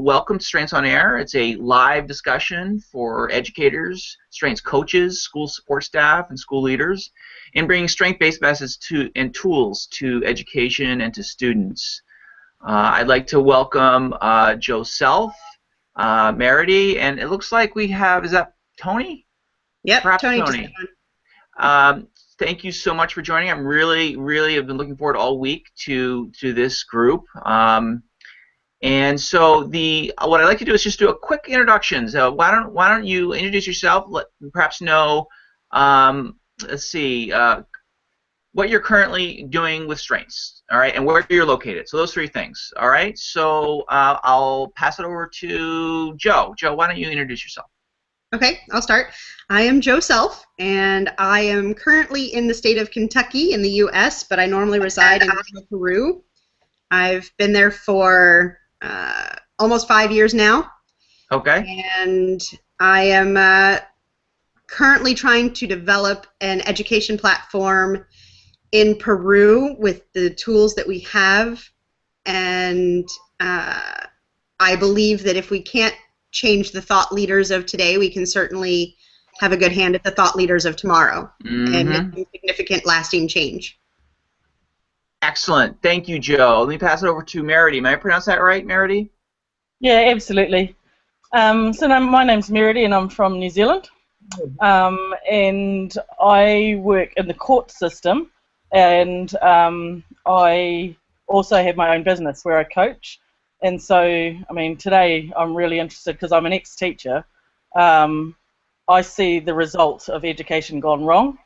Welcome to Strengths on Air. It's a live discussion for educators, strengths coaches, school support staff, and school leaders in bringing strength-based methods and tools to education and to students. I'd like to welcome Joe Self, Merity, and it looks like we have, is that Tony? Yep, Perhaps Tony. Thank you so much for joining. I'm really have been looking forward all week to this group. And so what I'd like to do is just do a quick introduction. So why don't you introduce yourself? Perhaps know, let's see, what you're currently doing with strengths, all right, and where you're located. So those three things, all right. So I'll pass it over to Joe. Joe, why don't you introduce yourself? Okay, I'll start. I am Joe Self, and I am currently in the state of Kentucky in the U.S., but I normally reside in Peru. I've been there for almost 5 years now. Okay. And I am currently trying to develop an education platform in Peru with the tools that we have. And I believe that if we can't change the thought leaders of today, we can certainly have a good hand at the thought leaders of tomorrow and make significant lasting change. Excellent. Thank you, Joe. Let me pass it over to Merity. May I pronounce that right, Merity? Yeah, absolutely. My name's Merity, and I'm from New Zealand. And I work in the court system, and I also have my own business where I coach. And so, I mean, today I'm really interested because I'm an ex-teacher. I see the results of education gone wrong,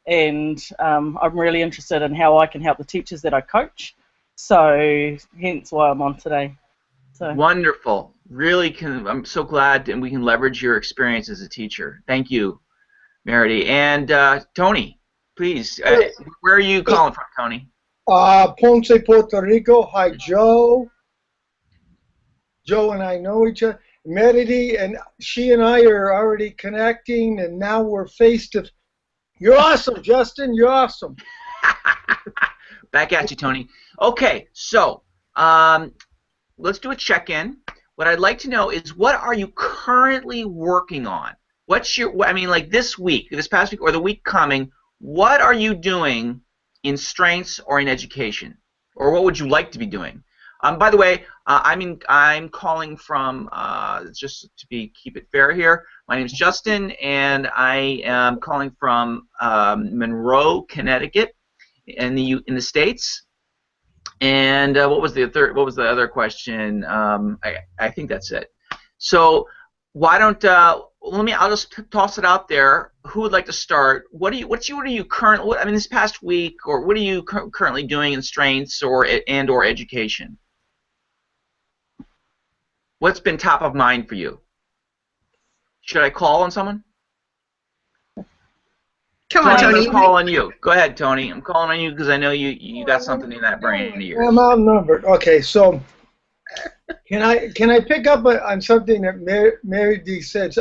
and I'm really interested in how I can help the teachers that I coach. So, hence why I'm on today. So. Wonderful. Really, I'm so glad, and we can leverage your experience as a teacher. Thank you, Merity. And Tony, please, where are you calling from, Tony? Ponce, Puerto Rico. Hi, Joe. Joe and I know each other. Merity, and she and I are already connecting, and now we're face to. You're awesome, Justin. You're awesome. Back at you, Tony. Okay, so let's do a check-in. What I'd like to know is, what are you currently working on? What's your, I mean, like this week, this past week, or the week coming, what are you doing in strengths or in education? Or what would you like to be doing? By the way, I'm calling from, just to keep it fair here, my name is Justin, and I am calling from Monroe, Connecticut, in the States. And what was the other question? I think that's it. So why don't I'll just toss it out there. Who would like to start? What are you currently? I mean, this past week, or what are you currently doing in strengths or education? What's been top of mind for you? Should I call on someone? Come on, Tony. I'm calling on you. Go ahead, Tony. I'm calling on you because I know you got something in that brain of yours. I'm outnumbered. Okay, so can I pick up on something that Merity said?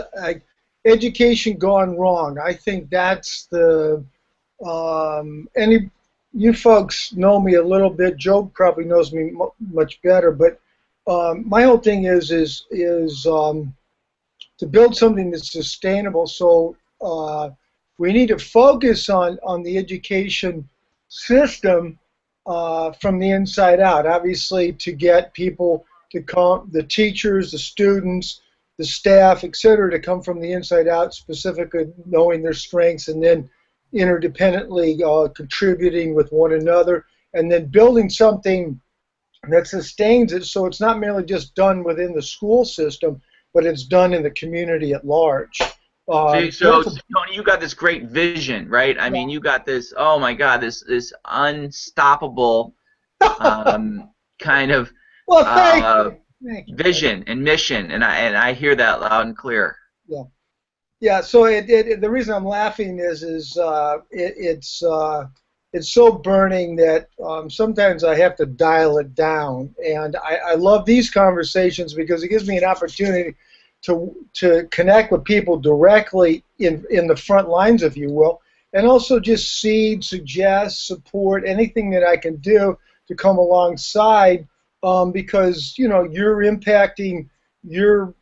Education gone wrong. I think that's the you folks know me a little bit. Joe probably knows me much better, but my whole thing is to build something that's sustainable. So we need to focus on the education system from the inside out. Obviously, to get people to come, the teachers, the students, the staff, etc., to come from the inside out, specifically knowing their strengths, and then interdependently contributing with one another, and then building something that sustains it, so it's not merely just done within the school system, but it's done in the community at large. So Tony, you got this great vision, right? I mean, you got this. Oh my God, this unstoppable kind of vision and mission, and I hear that loud and clear. Yeah, yeah. So the reason I'm laughing is it's so burning that sometimes I have to dial it down, and I love these conversations because it gives me an opportunity to connect with people directly in the front lines, if you will, and also just seed, suggest, support, anything that I can do to come alongside, because you're impacting your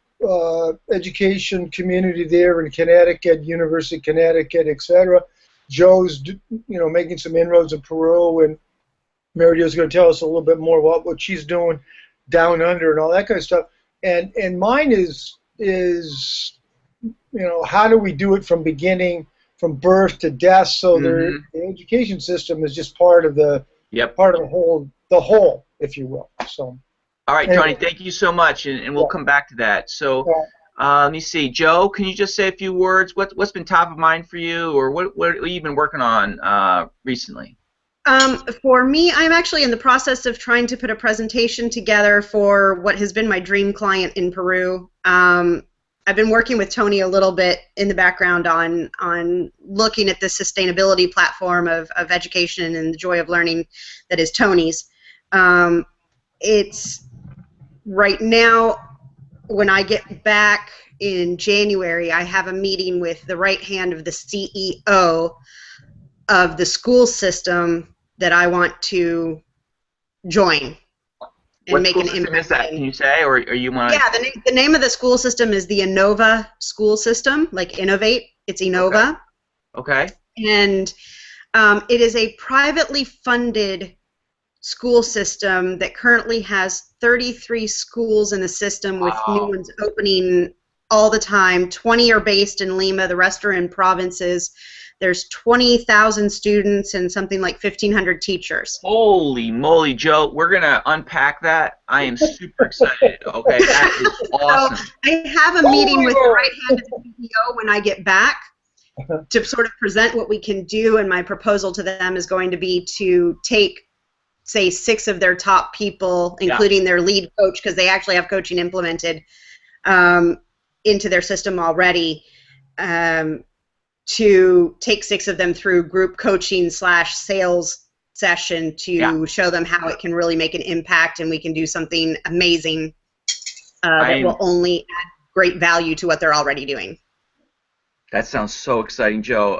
education community there in Connecticut, University of Connecticut, etc. Joe's, making some inroads in Peru, and Mary Jo's going to tell us a little bit more about what she's doing down under and all that kind of stuff. And mine is how do we do it from beginning, from birth to death, so the education system is just part of the whole, if you will. So. All right, Tony, thank you so much, and we'll come back to that. So let me see. Joe, can you just say a few words? What's been top of mind for you, or what have you been working on recently? For me, I'm actually in the process of trying to put a presentation together for what has been my dream client in Peru. I've been working with Tony a little bit in the background on looking at the sustainability platform of education and the joy of learning that is Tony's. It's right now, when I get back in January, I have a meeting with the right hand of the CEO of the school system that I want to join and what make school an system impact. Is that? Can you say, or you want? Yeah, the name of the school system is the Innova school system, like innovate. It's Innova. Okay. And it is a privately funded school system that currently has 33 schools in the system, with new ones opening all the time. 20 are based in Lima, the rest are in provinces. There's 20,000 students and something like 1,500 teachers. Holy moly, Joe, we're going to unpack that. I am super excited. Okay, that is awesome. So I have a meeting with the right hand of the CEO when I get back to sort of present what we can do, and my proposal to them is going to be to take, say, 6 of their top people, including their lead coach, because they actually have coaching implemented into their system already, to take 6 of them through group coaching / sales session to show them how it can really make an impact, and we can do something amazing that will only add great value to what they're already doing. That sounds so exciting, Joe.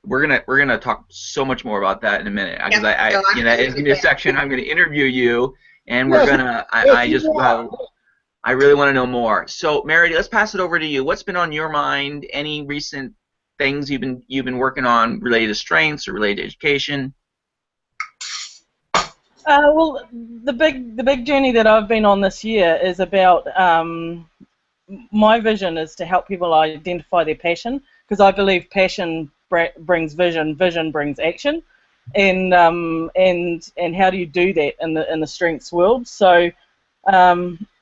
We're gonna talk so much more about that in a minute, because it's gonna be a section. I'm gonna interview you, and we're gonna. I really want to know more. So, Mary, let's pass it over to you. What's been on your mind? Any recent things you've been working on related to strengths or related to education? Well, the big journey that I've been on this year is about my vision is to help people identify their passion, because I believe passion brings vision, vision brings action, and how do you do that in the strengths world?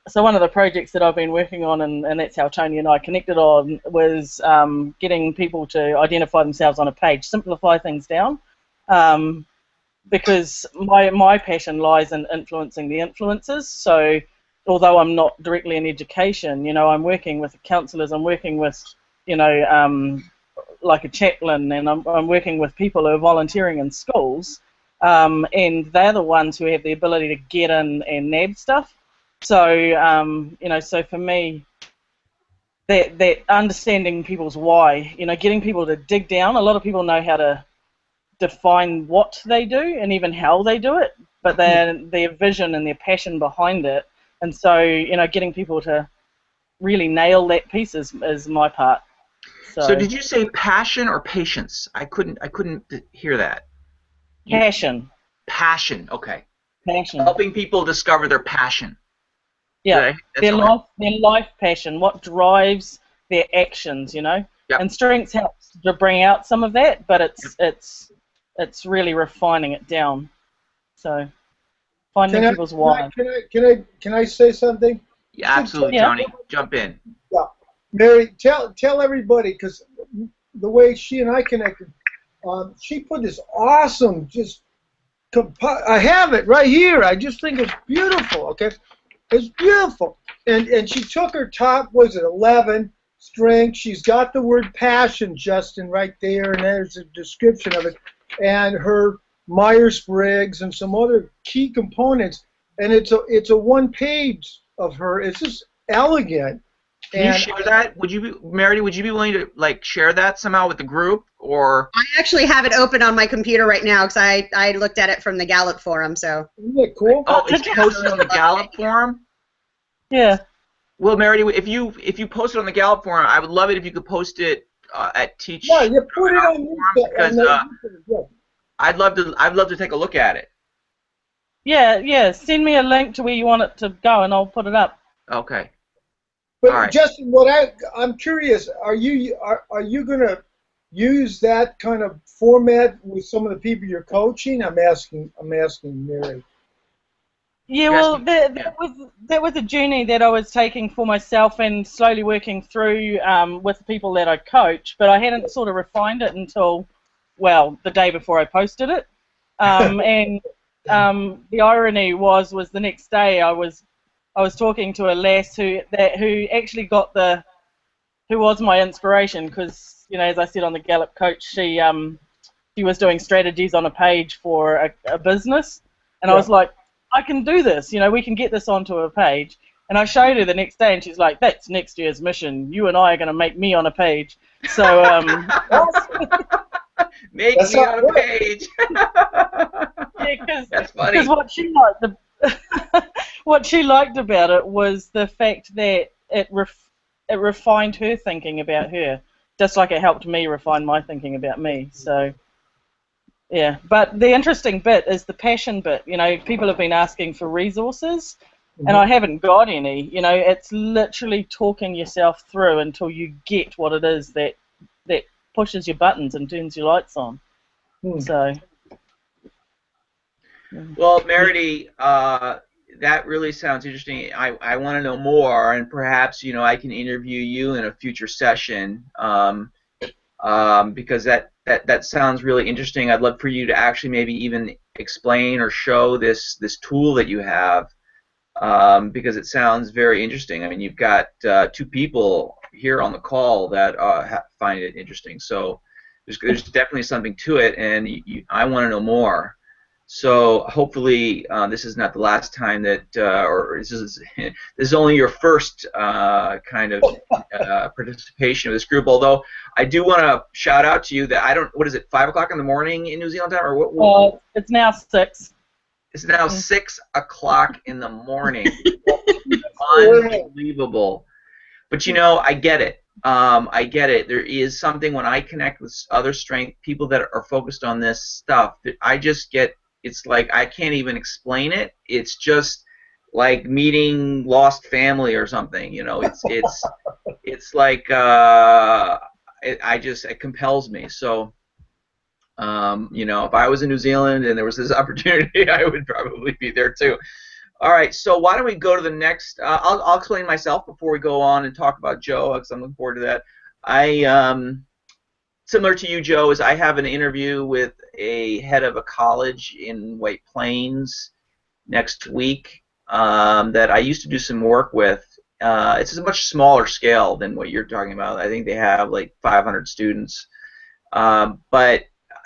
So one of the projects that I've been working on, and that's how Tony and I connected on, was getting people to identify themselves on a page, simplify things down, because my passion lies in influencing the influencers. So although I'm not directly in education, I'm working with counsellors, I'm working with, like a chaplain, and I'm working with people who are volunteering in schools, and they're the ones who have the ability to get in and nab stuff. So, so for me, that understanding people's why, getting people to dig down. A lot of people know how to define what they do and even how they do it, but their vision and their passion behind it. And so, getting people to really nail that piece is my part. So did you say passion or patience? I couldn't hear that. Passion. Passion. Okay. Passion. Helping people discover their passion. Yeah. Their life passion. What drives their actions? Yep. And strengths helps to bring out some of that, but it's really refining it down. So finding people's why. Can I say something? Yeah, absolutely, Tony. Jump in. Yeah, Mary, tell everybody, because the way she and I connected, she put this awesome, I have it right here. I just think it's beautiful. Okay, it's beautiful. And she took her top, was it 11 strength? She's got the word passion, Justin, right there, and there's a description of it, and her Myers-Briggs and some other key components, and it's a one page of her. It's just elegant. Can you share that? Mary, would you be willing to share that somehow with the group, or? I actually have it open on my computer right now because I looked at it from the Gallup forum. So. Isn't it cool? Oh, it's posted on the Gallup forum? Yeah. Well, Mary, if you post it on the Gallup forum, I would love it if you could post it at Yeah, Teach you put it on forum, because yeah. I'd love to take a look at it. Yeah, yeah. Send me a link to where you want it to go, and I'll put it up. Okay. All But right. Justin, I'm curious, are you going to use that kind of format with some of the people you're coaching? I'm asking Mary. Yeah, You're well, asking, that, yeah. that was a journey that I was taking for myself and slowly working through with the people that I coach, but I hadn't sort of refined it until, well, the day before I posted it. And the irony was the next day I was talking to a lass who actually got who was my inspiration, because as I said on the Gallup coach, she was doing strategies on a page for a business, and I Yeah. was like, I can do this, we can get this onto a page. And I showed her the next day, and she's like, that's next year's mission. You and I are going to make me on a page. So, Make That's me how on it a works. page. yeah, That's because funny. what she what she liked about it was the fact that it refined her thinking about her, just like it helped me refine my thinking about me. So. Yeah, but the interesting bit is the passion bit. People have been asking for resources, and I Mhm. haven't got any. It's literally talking yourself through until you get what it is that pushes your buttons and turns your lights on. Hmm. So, Well, yeah. Meredy, that really sounds interesting. I want to know more, and perhaps I can interview you in a future session, because that sounds really interesting. I'd love for you to actually maybe even explain or show this tool that you have, because it sounds very interesting. I mean, you've got two people here on the call that find it interesting, so there's definitely something to it, and I want to know more. So hopefully this is not the last time that, or this is only your first kind of participation of this group. Although I do want to shout out to you that I don't. What is it? 5 o'clock in the morning in New Zealand time, or what? It's now 6. It's now Mm. 6 o'clock in the morning. Right. Unbelievable. But I get it. I get it. There is something when I connect with other strength people that are focused on this stuff that I just get. It's like I can't even explain it. It's just like meeting lost family or something. It's like it compels me. So if I was in New Zealand and there was this opportunity, I would probably be there too. All right, so why don't we go to the next? I'll explain myself before we go on and talk about Joe, because I'm looking forward to that. Similar to you, Joe, is I have an interview with a head of a college in White Plains next week, that I used to do some work with. It's a much smaller scale than what you're talking about. I think they have like 500 students, but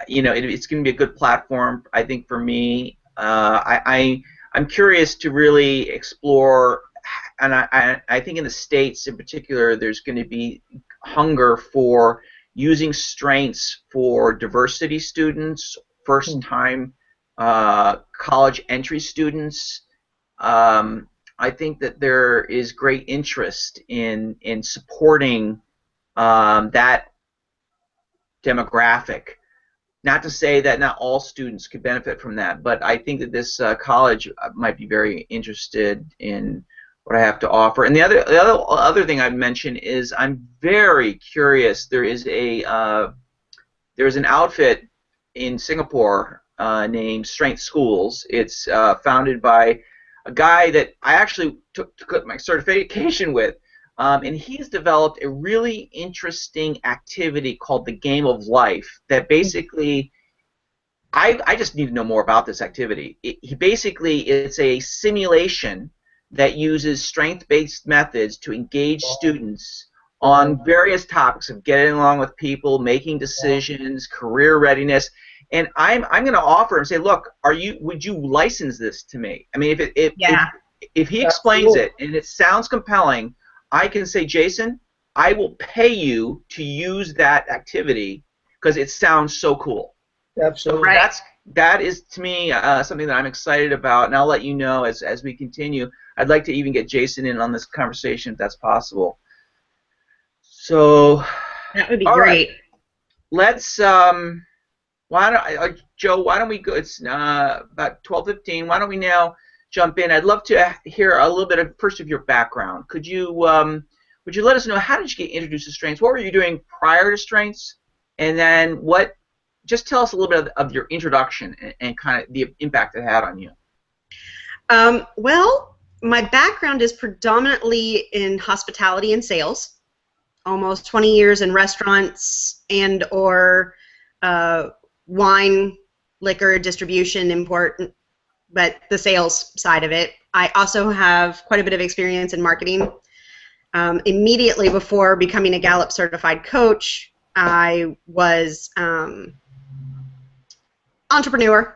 it's going to be a good platform, I think, for me. I'm curious to really explore, and I think in the States in particular, there's going to be hunger for using strengths for diversity students, Hmm. first-time college entry students. I think that there is great interest in supporting that demographic. Not to say that not all students could benefit from that, but I think that this college might be very interested in what I have to offer. And the other thing I'd mention is I'm very curious. There's an outfit in Singapore named Strength Schools. It's founded by a guy that I actually took my certification with. And he's developed a really interesting activity called the Game of Life that basically, I just need to know more about this activity. It's a simulation that uses strength-based methods to engage students on various topics of getting along with people, making decisions, career readiness. And I'm going to offer and say, look, would you license this to me? I mean, Yeah. if he explains Absolutely. it and it sounds compelling, I can say, Jason, I will pay you to use that activity because it sounds so cool. So Absolutely. Right. that is to me something that I'm excited about, and I'll let you know as we continue. I'd like to even get Jason in on this conversation if that's possible. So, That would be all right, great. let's why don't Joe? Why don't we go? It's about 12:15. Why don't we now jump in? I'd love to hear a little bit of first of your background. Could you would you let us know how did you get introduced to strengths? What were you doing prior to strengths, and then what? Just tell us a little bit of your introduction and kind of the impact it had on you. Well, my background is predominantly in hospitality and sales. Almost 20 years in restaurants and or wine, liquor distribution, import, but the sales side of it. I also have quite a bit of experience in marketing. Immediately before becoming a Gallup certified coach, I was entrepreneur.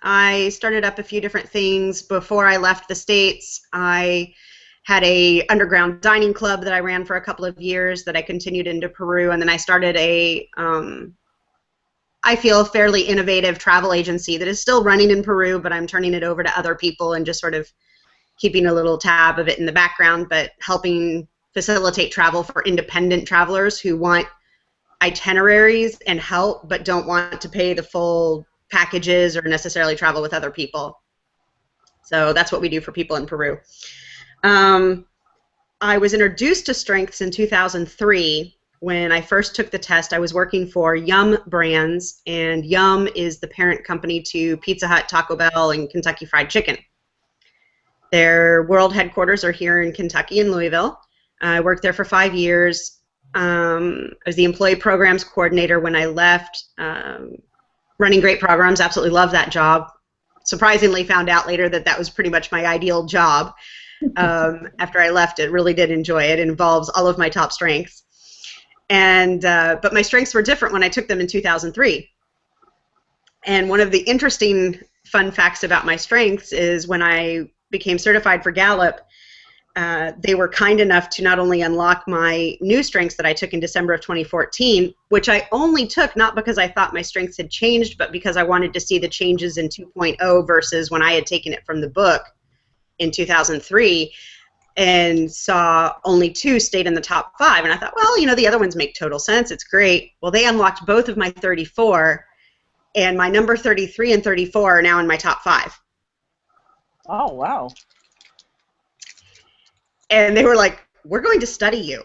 I started up a few different things before I left the States. I had a underground dining club that I ran for a couple of years that I continued into Peru, and then I started a I feel fairly innovative travel agency that is still running in Peru, but I'm turning it over to other people and just sort of keeping a little tab of it in the background, but helping facilitate travel for independent travelers who want itineraries and help but don't want to pay the full packages or necessarily travel with other people. So that's what we do for people in Peru. I was introduced to strengths in 2003. When I first took the test, I was working for Yum Brands, and Yum is the parent company to Pizza Hut, Taco Bell, and Kentucky Fried Chicken. Their world headquarters are here in Kentucky in Louisville. I worked there for 5 years. I was the employee programs coordinator when I left, running great programs, absolutely loved that job. Surprisingly found out later that that was pretty much my ideal job. After I left it, really did enjoy it. It involves all of my top strengths. And but my strengths were different when I took them in 2003. And one of the interesting fun facts about my strengths is when I became certified for Gallup, they were kind enough to not only unlock my new strengths that I took in December of 2014, which I only took not because I thought my strengths had changed, but because I wanted to see the changes in 2.0 versus when I had taken it from the book in 2003, and saw only 2 stayed in the top 5. And I thought, well, you know, the other ones make total sense. It's great. Well, they unlocked both of my 34, and my number 33 and 34 are now in my top 5. Oh, wow. And they were like, we're going to study you.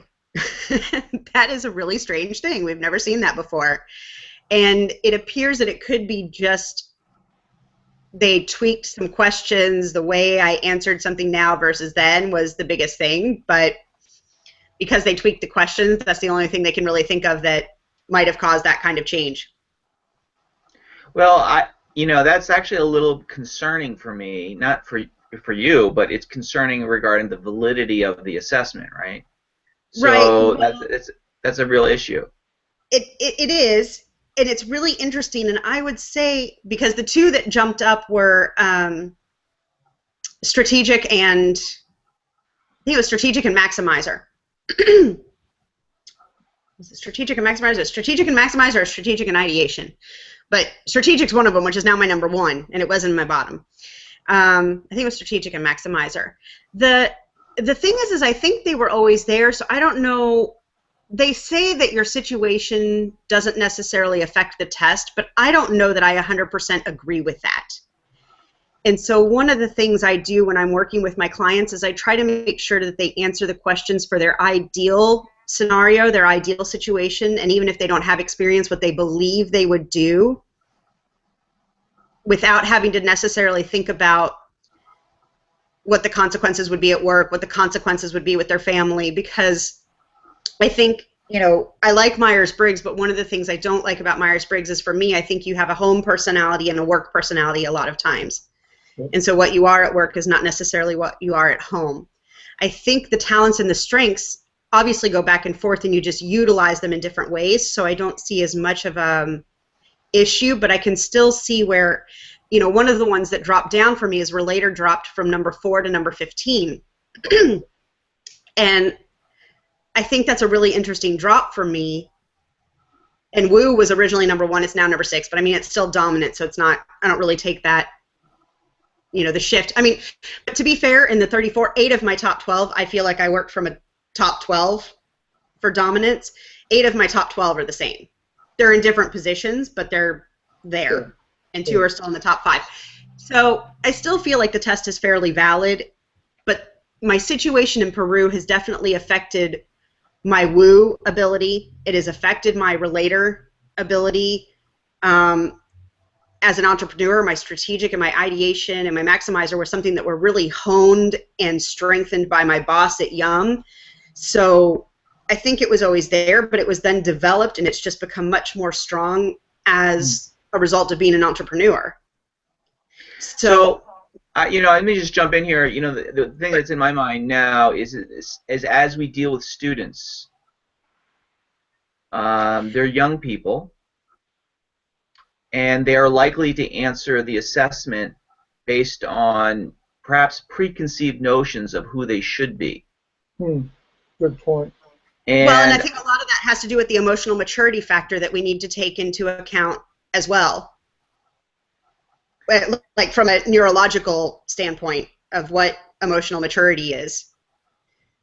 That is a really strange thing. We've never seen that before. And it appears that it could be just they tweaked some questions. The way I answered something now versus then was the biggest thing. But because they tweaked the questions, that's the only thing they can really think of that might have caused that kind of change. Well, you know, that's actually a little concerning for me, not for you, but it's concerning regarding the validity of the assessment, right? So Right. that's a real issue. It is. And it's really interesting, and I would say, because the 2 that jumped up were strategic and, I think it was strategic and maximizer. Was it strategic and maximizer? Strategic and maximizer or strategic and ideation? But strategic's one of them, which is now my number 1, and it was in my bottom. I think it was strategic and maximizer. The thing is I think they were always there, so I don't know. They say that your situation doesn't necessarily affect the test, but I don't know that I 100% agree with that. And so one of the things I do when I'm working with my clients is I try to make sure that they answer the questions for their ideal scenario, their ideal situation, and even if they don't have experience, what they believe they would do without having to necessarily think about what the consequences would be at work, what the consequences would be with their family, because I think, you know, I like Myers-Briggs, but one of the things I don't like about Myers-Briggs is, for me, I think you have a home personality and a work personality a lot of times. And so what you are at work is not necessarily what you are at home. I think the talents and the strengths obviously go back and forth, and you just utilize them in different ways, so I don't see as much of an issue, but I can still see where, you know, one of the ones that dropped down for me is Relator dropped from number 4 to number 15. And I think that's a really interesting drop for me. And Woo was originally #1. It's now #6. But I mean, it's still dominant, so it's not. I don't really take that. The shift. I mean, but to be fair, in the 34, 8 of my top 12, I feel like I worked from a top 12 for dominance. 8 of my top 12 are the same. They're in different positions, but they're there. Sure. And 2 are still in the top 5. So I still feel like the test is fairly valid, but my situation in Peru has definitely affected my Woo ability. It has affected my relator ability. As an entrepreneur, my strategic and my ideation and my maximizer were something that were really honed and strengthened by my boss at Yum. So I think it was always there, but it was then developed, and it's just become much more strong as a result of being an entrepreneur. So let me just jump in here. The thing that's in my mind now is as we deal with students, they're young people, and they are likely to answer the assessment based on perhaps preconceived notions of who they should be. Good point. And I think a lot of that has to do with the emotional maturity factor that we need to take into account as well. Like from a neurological standpoint of what emotional maturity is.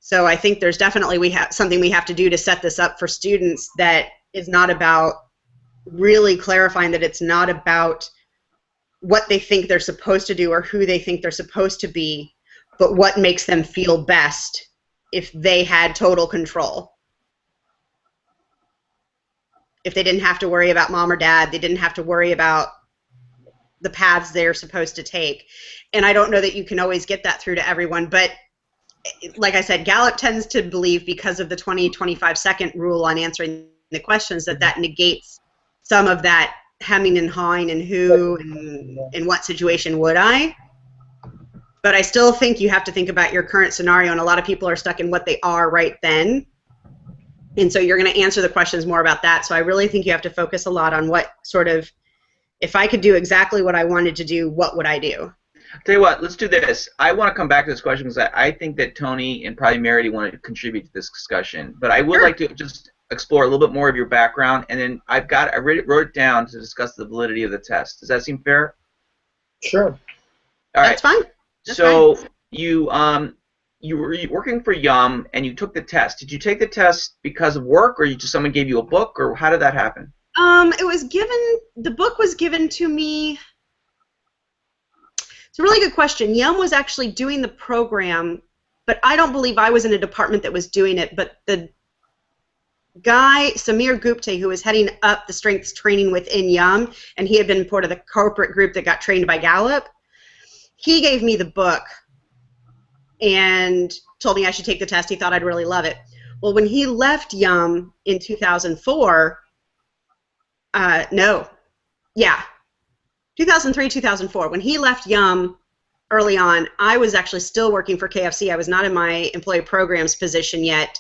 So I think there's definitely something we have to do to set this up for students that is not about really clarifying that it's not about what they think they're supposed to do or who they think they're supposed to be, but what makes them feel best if they had total control. If they didn't have to worry about mom or dad, they didn't have to worry about the paths they're supposed to take. And I don't know that you can always get that through to everyone, but like I said, Gallup tends to believe, because of the 20-25 second rule on answering the questions, that negates some of that hemming and hawing and who and in what situation would I. But I still think you have to think about your current scenario, and a lot of people are stuck in what they are right then. And so you're going to answer the questions more about that. So I really think you have to focus a lot on what sort of, if I could do exactly what I wanted to do, what would I do? Tell you what, let's do this. I want to come back to this question because I think that Tony and probably Merity want to contribute to this discussion. But I would like to just explore a little bit more of your background, and then I wrote it down to discuss the validity of the test. Does that seem fair? Sure. All right. That's fine. That's so fine. You were working for Yum, and you took the test. Did you take the test because of work, or someone gave you a book, or how did that happen? The book was given to me. It's a really good question. Yum was actually doing the program, but I don't believe I was in a department that was doing it, but the guy, Samir Gupte, who was heading up the strengths training within Yum, and he had been part of the corporate group that got trained by Gallup, he gave me the book and told me I should take the test. He thought I'd really love it. Well, when he left Yum in 2004, 2003, 2004, when he left Yum early on, I was actually still working for KFC. I was not in my employee programs position yet,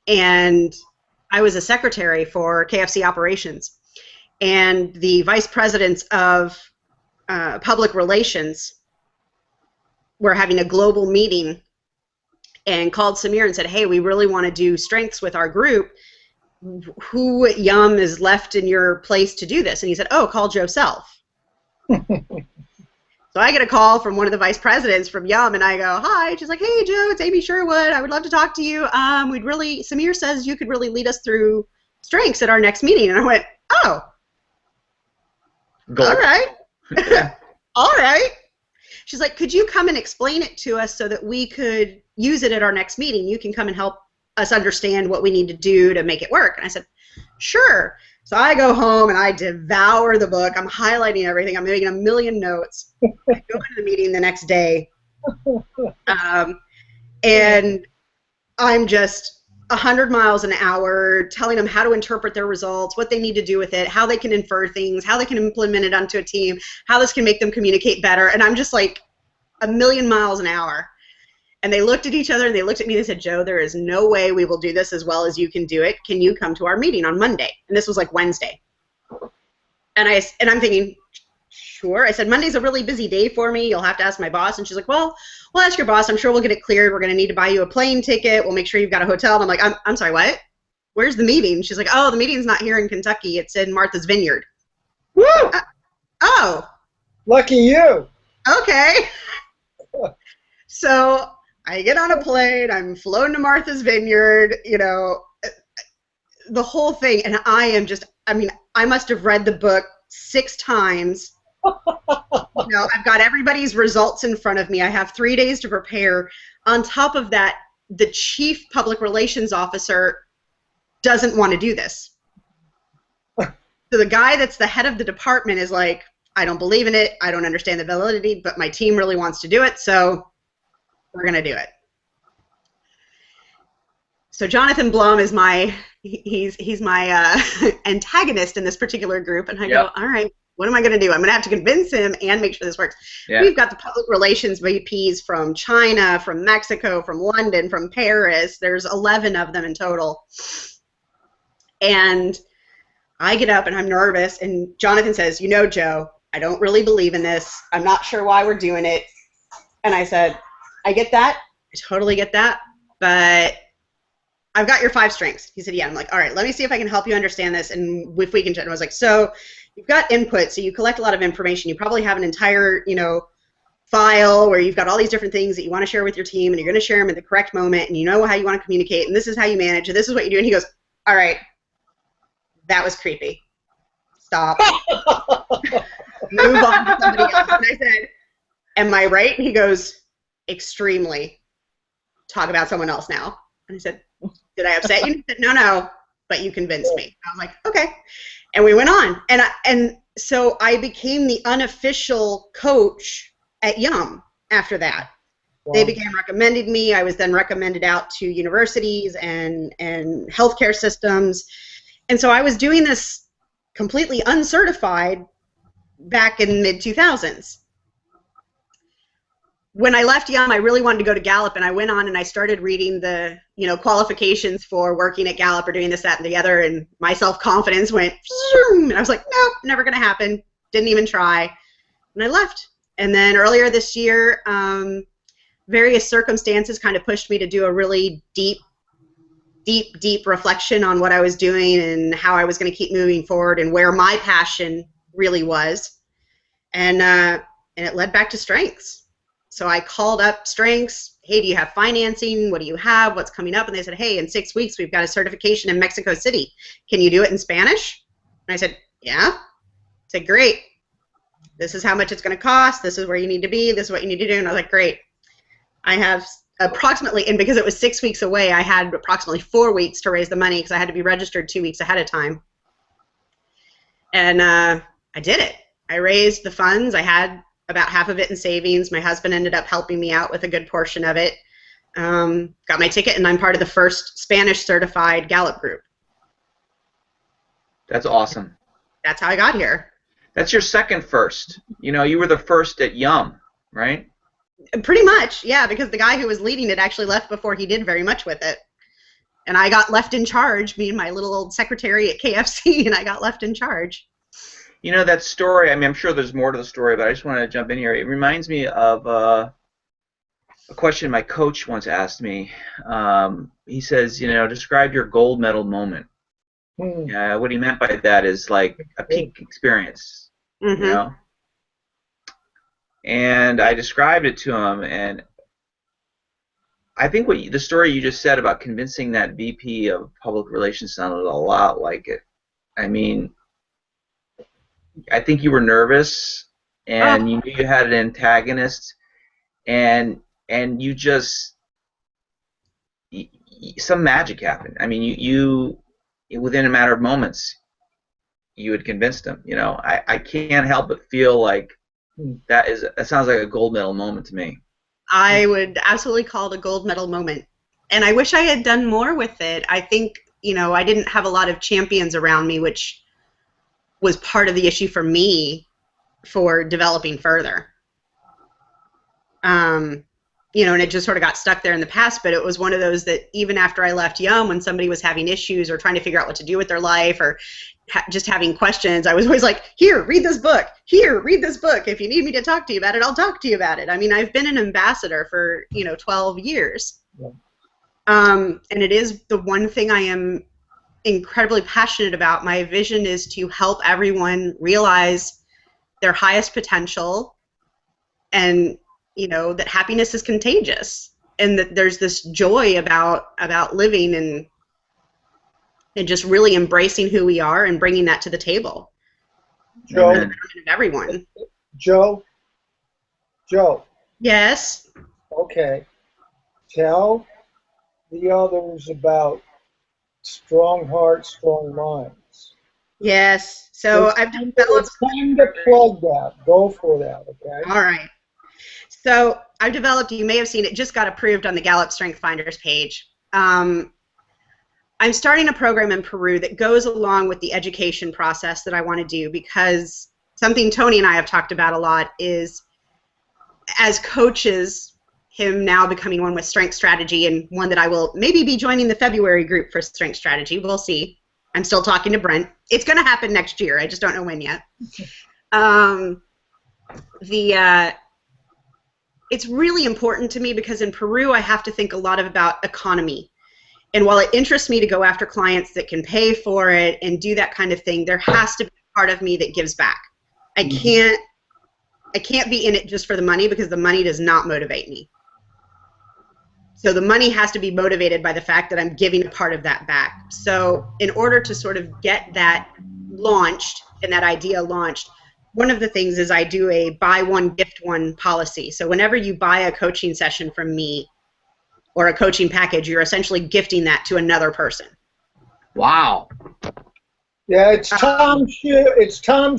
and I was a secretary for KFC operations. And the vice presidents of public relations were having a global meeting and called Samir and said, hey, we really want to do strengths with our group. Who at Yum is left in your place to do this? And he said, oh, call Joe Self. So I get a call from one of the vice presidents from Yum, and I go, hi. She's like, hey, Joe, it's Amy Sherwood. I would love to talk to you. Samir says you could really lead us through strengths at our next meeting. And I went, oh, all right. All right. She's like, could you come and explain it to us so that we could use it at our next meeting? You can come and help us understand what we need to do to make it work. And I said, sure. So I go home and I devour the book. I'm highlighting everything. I'm making a million notes. I go into the meeting the next day, and I'm just 100 miles an hour telling them how to interpret their results, what they need to do with it, how they can infer things, how they can implement it onto a team, how this can make them communicate better. And I'm just like a million miles an hour. And they looked at each other and they looked at me and they said, Joe, there is no way we will do this as well as you can do it. Can you come to our meeting on Monday? And this was like Wednesday. And I'm thinking, sure. I said, Monday's a really busy day for me. You'll have to ask my boss. And she's like, well, we'll ask your boss. I'm sure we'll get it cleared. We're going to need to buy you a plane ticket. We'll make sure you've got a hotel. And I'm like, I'm sorry, what? where's the meeting? She's like, oh, the meeting's not here in Kentucky. It's in Martha's Vineyard. Woo! Oh, Lucky you. okay. So I get on a plane. I'm flown to Martha's Vineyard, the whole thing. And I must have read the book 6 times. I've got everybody's results in front of me. I have 3 days to prepare. On top of that, the chief public relations officer doesn't want to do this. So the guy that's the head of the department is like, I don't believe in it. I don't understand the validity, but my team really wants to do it, so we're going to do it. So Jonathan Blum is he's my antagonist in this particular group, and I go, all right, what am I going to do? I'm going to have to convince him and make sure this works. Yeah. We've got the public relations VPs from China, from Mexico, from London, from Paris. There's 11 of them in total. And I get up and I'm nervous, and Jonathan says, Joe, I don't really believe in this. I'm not sure why we're doing it. And I said, I get that. I totally get that. But I've got your 5 strengths. He said, yeah. I'm like, all right, let me see if I can help you understand this and if we can. And I was like, so you've got input, so you collect a lot of information. You probably have an entire, file where you've got all these different things that you want to share with your team, and you're going to share them at the correct moment, and you know how you want to communicate, and this is how you manage, and this is what you do. And he goes, all right, that was creepy. Stop. Move on to somebody else. And I said, am I right? And he goes, extremely. Talk about someone else now. And I said, did I upset you? He said, no, but you convinced me. I was like, okay. And we went on. And so I became the unofficial coach at Yum after that. Wow. They began recommending me. I was then recommended out to universities and healthcare systems. And so I was doing this completely uncertified back in mid-2000s. When I left Yum, I really wanted to go to Gallup, and I went on and I started reading the, qualifications for working at Gallup or doing this, that, and the other, and my self-confidence went, and I was like, nope, never going to happen. Didn't even try. And I left. And then earlier this year, various circumstances kind of pushed me to do a really deep reflection on what I was doing and how I was going to keep moving forward and where my passion really was. And it led back to strengths. So I called up Strengths. Hey, do you have financing? What do you have? What's coming up? And they said, hey, in 6 weeks, we've got a certification in Mexico City. Can you do it in Spanish? And I said, yeah. I said, great. This is how much it's going to cost. This is where you need to be. This is what you need to do. And I was like, great. I have approximately, and because it was 6 weeks away, I had approximately 4 weeks to raise the money because I had to be registered 2 weeks ahead of time. And I did it. I raised the funds. I had about half of it in savings. My husband ended up helping me out with a good portion of it. Got my ticket, and I'm part of the first Spanish certified Gallup group. That's awesome. That's how I got here. That's your second first. You were the first at Yum, right? Pretty much, yeah, because the guy who was leading it actually left before he did very much with it. And I got left in charge, being my little old secretary at KFC, and I got left in charge. That story, I'm sure there's more to the story, but I just want to jump in here. It reminds me of a question my coach once asked me. He says, describe your gold medal moment. What he meant by that is like a peak experience, And I described it to him, and I think the story you just said about convincing that VP of public relations sounded a lot like it. I think you were nervous, and you knew you had an antagonist, and you just some magic happened. You within a matter of moments, you had convinced him. I can't help but feel like that sounds like a gold medal moment to me. I would absolutely call it a gold medal moment, and I wish I had done more with it. I think I didn't have a lot of champions around me, which was part of the issue for me for developing further. And it just sort of got stuck there in the past, but it was one of those that even after I left Yum, when somebody was having issues or trying to figure out what to do with their life or just having questions, I was always like, here, read this book. Here, read this book. If you need me to talk to you about it, I'll talk to you about it. I've been an ambassador for, 12 years. Yeah. And it is the one thing I am incredibly passionate about. My vision is to help everyone realize their highest potential, and that happiness is contagious, and that there's this joy about living and just really embracing who we are and bringing that to the table. Joe, For the benefit of everyone. Joe. Yes. Okay. Tell the others about strong hearts, strong minds. Yes. So I've developed. It's time to plug that. Go for that. Okay. All right. So I've developed. You may have seen it. Just got approved on the Gallup Strength Finders page. I'm starting a program in Peru that goes along with the education process that I want to do, because something Tony and I have talked about a lot is, as coaches, him now becoming one with Strength Strategy, and one that I will maybe be joining the February group for Strength Strategy. We'll see. I'm still talking to Brent. It's going to happen next year. I just don't know when yet. It's really important to me because in Peru I have to think a lot about economy. And while it interests me to go after clients that can pay for it and do that kind of thing, there has to be a part of me that gives back. I can't be in it just for the money, because the money does not motivate me. So the money has to be motivated by the fact that I'm giving a part of that back. So in order to sort of get that launched and that idea launched, one of the things is I do a buy one, gift one policy. So whenever you buy a coaching session from me or a coaching package, you're essentially gifting that to another person. Wow. Yeah, it's Tom's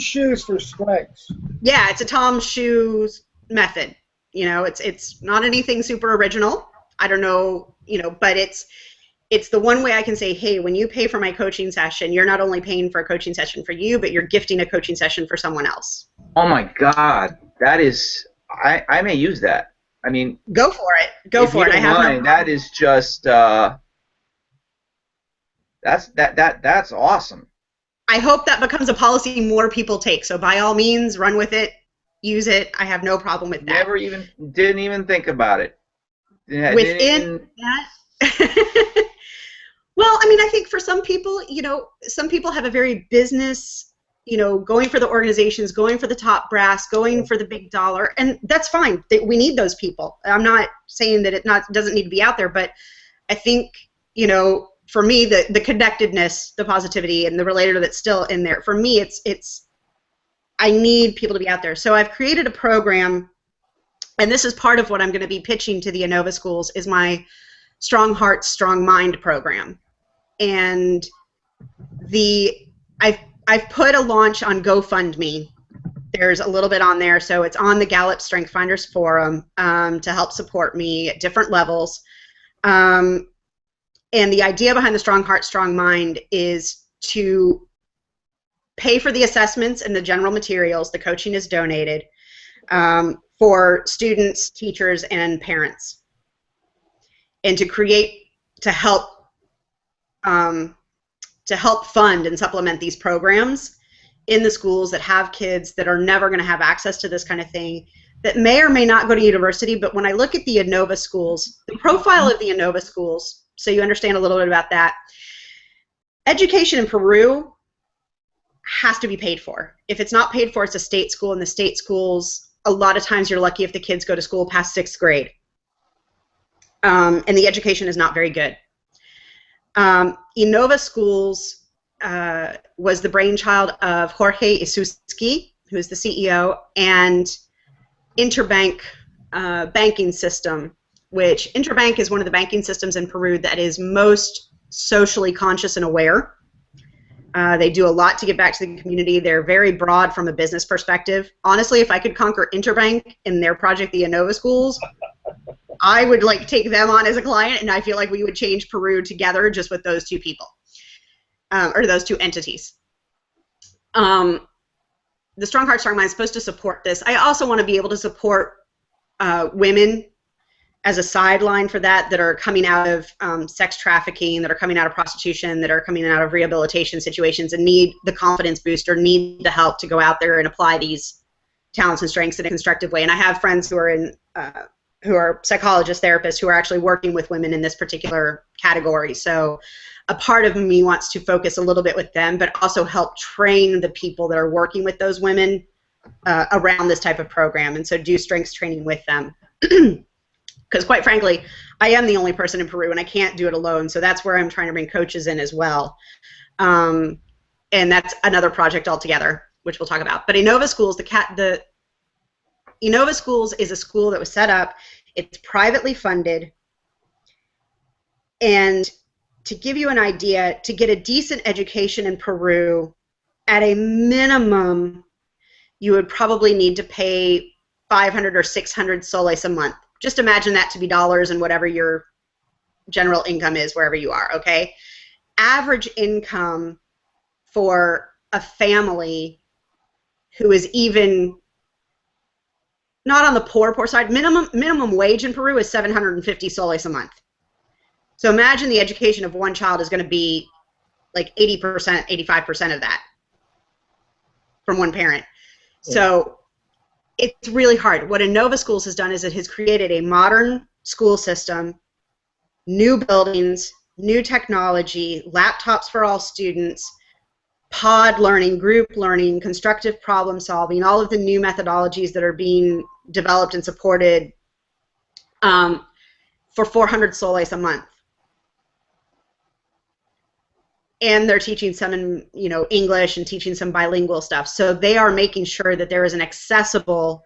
shoes for strengths. Yeah, it's a Tom's shoes method. It's not anything super original. I don't know, but it's the one way I can say, hey, when you pay for my coaching session, you're not only paying for a coaching session for you, but you're gifting a coaching session for someone else. Oh my God, that is, I may use that. I mean, go for it. Go for it. I have no. That is just that's awesome. I hope that becomes a policy more people take. So by all means, run with it, use it. I have no problem with that. Didn't even think about it. Within that. Well, I mean, I think for some people, some people have a very business, going for the organizations, going for the top brass, going for the big dollar, and that's fine. We need those people. I'm not saying that it doesn't need to be out there, but I think, for me, the connectedness, the positivity, and the relator that's still in there, for me, it's I need people to be out there. So I've created a program, and this is part of what I'm going to be pitching to the Innova schools, is my Strong Heart, Strong Mind program. And I've put a launch on GoFundMe. There's a little bit on there, so it's on the Gallup Strength Finders forum to help support me at different levels. And the idea behind the Strong Heart, Strong Mind is to pay for the assessments and the general materials. The coaching is donated for students, teachers, and parents, and to help fund and supplement these programs in the schools that have kids that are never going to have access to this kind of thing, that may or may not go to university. But when I look at the Innova schools, the profile of the Innova schools, so you understand a little bit about that, education in Peru has to be paid for. If it's not paid for, it's a state school, and the state schools, a lot of times you're lucky if the kids go to school past 6th grade. And the education is not very good. Innova Schools was the brainchild of Jorge Isuski, who's the CEO, and Interbank banking system, which Interbank is one of the banking systems in Peru that is most socially conscious and aware. They do a lot to give back to the community. They're very broad from a business perspective. Honestly, if I could conquer Interbank in their project, the Innova Schools, I would take them on as a client, and I feel like we would change Peru together just with those two people, or those two entities. The Strong Heart, Strong Mind is supposed to support this. I also want to be able to support women as a sideline for that are coming out of sex trafficking, that are coming out of prostitution, that are coming out of rehabilitation situations and need the confidence booster, need the help to go out there and apply these talents and strengths in a constructive way. And I have friends who are psychologists, therapists, who are actually working with women in this particular category. So a part of me wants to focus a little bit with them, but also help train the people that are working with those women around this type of program, and so do strengths training with them. Because quite frankly, I am the only person in Peru, and I can't do it alone, so that's where I'm trying to bring coaches in as well. And that's another project altogether, which we'll talk about. But Innova Schools, the Innova Schools is a school that was set up. It's privately funded, and to give you an idea, to get a decent education in Peru, at a minimum, you would probably need to pay 500 or 600 soles a month. Just imagine that to be dollars and whatever your general income is wherever you are, okay? Average income for a family who is even not on the poor side, minimum wage in Peru is 750 soles a month. So imagine the education of one child is going to be like 80%, 85% of that from one parent. Yeah. So it's really hard. What Innova Schools has done is it has created a modern school system, new buildings, new technology, laptops for all students, pod learning, group learning, constructive problem solving, all of the new methodologies that are being developed and supported for 400 soles a month. And they're teaching some in, English and teaching some bilingual stuff. So they are making sure that there is an accessible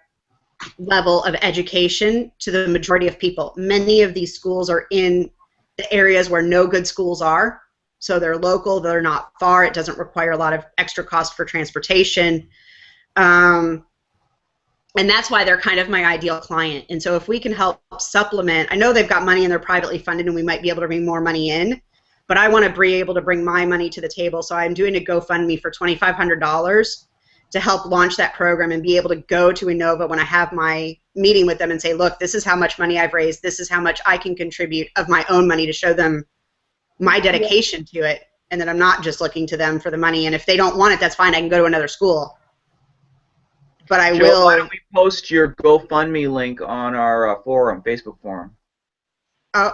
level of education to the majority of people. Many of these schools are in the areas where no good schools are. So they're local, they're not far, it doesn't require a lot of extra cost for transportation. And that's why they're kind of my ideal client. And so if we can help supplement, I know they've got money and they're privately funded and we might be able to bring more money in, but I want to be able to bring my money to the table. So I'm doing a GoFundMe for $2,500 to help launch that program and be able to go to Innova when I have my meeting with them and say, look, this is how much money I've raised, this is how much I can contribute of my own money to show them my dedication to it, and that I'm not just looking to them for the money, and if they don't want it, that's fine, I can go to another school. But I Jill, will... why don't we post your GoFundMe link on our forum, Facebook forum? I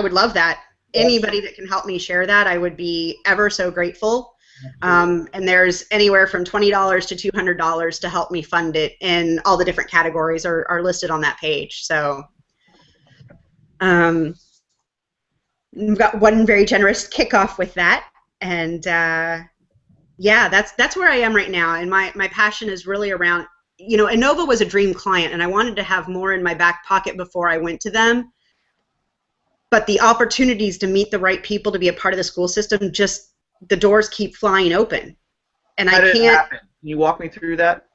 would love that. Anybody that can help me share that, I would be ever so grateful. And there's anywhere from $20 to $200 to help me fund it, and all the different categories are listed on that page. So we've got one very generous kickoff with that, and yeah, that's where I am right now. And my passion is really around, Innova was a dream client, and I wanted to have more in my back pocket before I went to them. But the opportunities to meet the right people to be a part of the school system, just the doors keep flying open, and How I did can't. It happen? Can you walk me through that?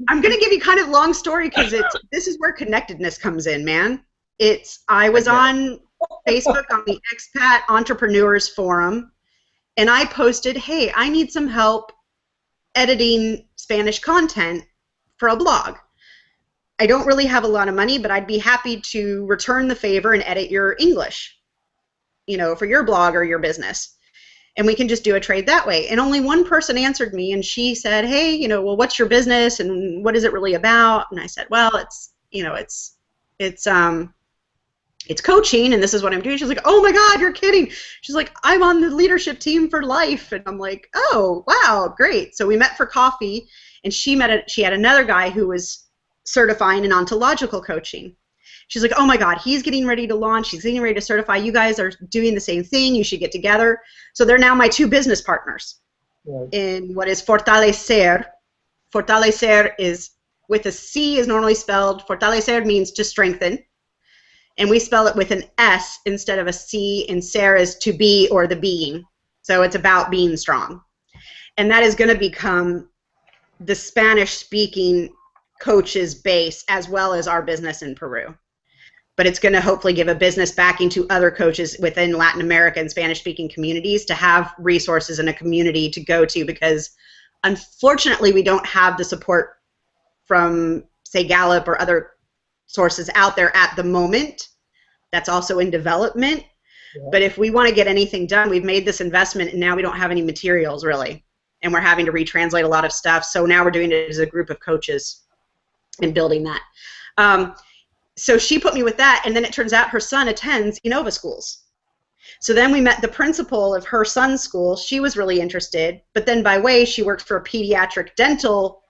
I'm going to give you kind of a long story because this is where connectedness comes in, man. I was on Facebook on the Expat Entrepreneurs Forum, and I posted, hey, I need some help editing Spanish content for a blog. I don't really have a lot of money, but I'd be happy to return the favor and edit your English, for your blog or your business. And we can just do a trade that way. And only one person answered me, and she said, hey, well, what's your business and what is it really about? And I said, well, it's coaching, and this is what I'm doing. She's like, oh my God, you're kidding. She's like, I'm on the leadership team for life. And I'm like, oh, wow, great. So we met for coffee, and she had another guy who was certifying in ontological coaching. She's like, oh my God, he's getting ready to launch, he's getting ready to certify, you guys are doing the same thing, you should get together. So they're now my two business partners in what is Fortalecer. Fortalecer is with a C, is normally spelled, Fortalecer means to strengthen, and we spell it with an S instead of a C, and ser is to be or the being. So it's about being strong. And that is going to become the Spanish-speaking coaches base as well as our business in Peru. But it's going to hopefully give a business backing to other coaches within Latin America and Spanish-speaking communities to have resources and a community to go to, because unfortunately we don't have the support from, say, Gallup or other sources out there at the moment. That's also in development. Yeah. But if we want to get anything done, we've made this investment and now we don't have any materials really. And we're having to retranslate a lot of stuff. So now we're doing it as a group of coaches and building that. So she put me with that, and then it turns out her son attends Innova schools. So then we met the principal of her son's school. She was really interested, but then by way, she worked for a pediatric dental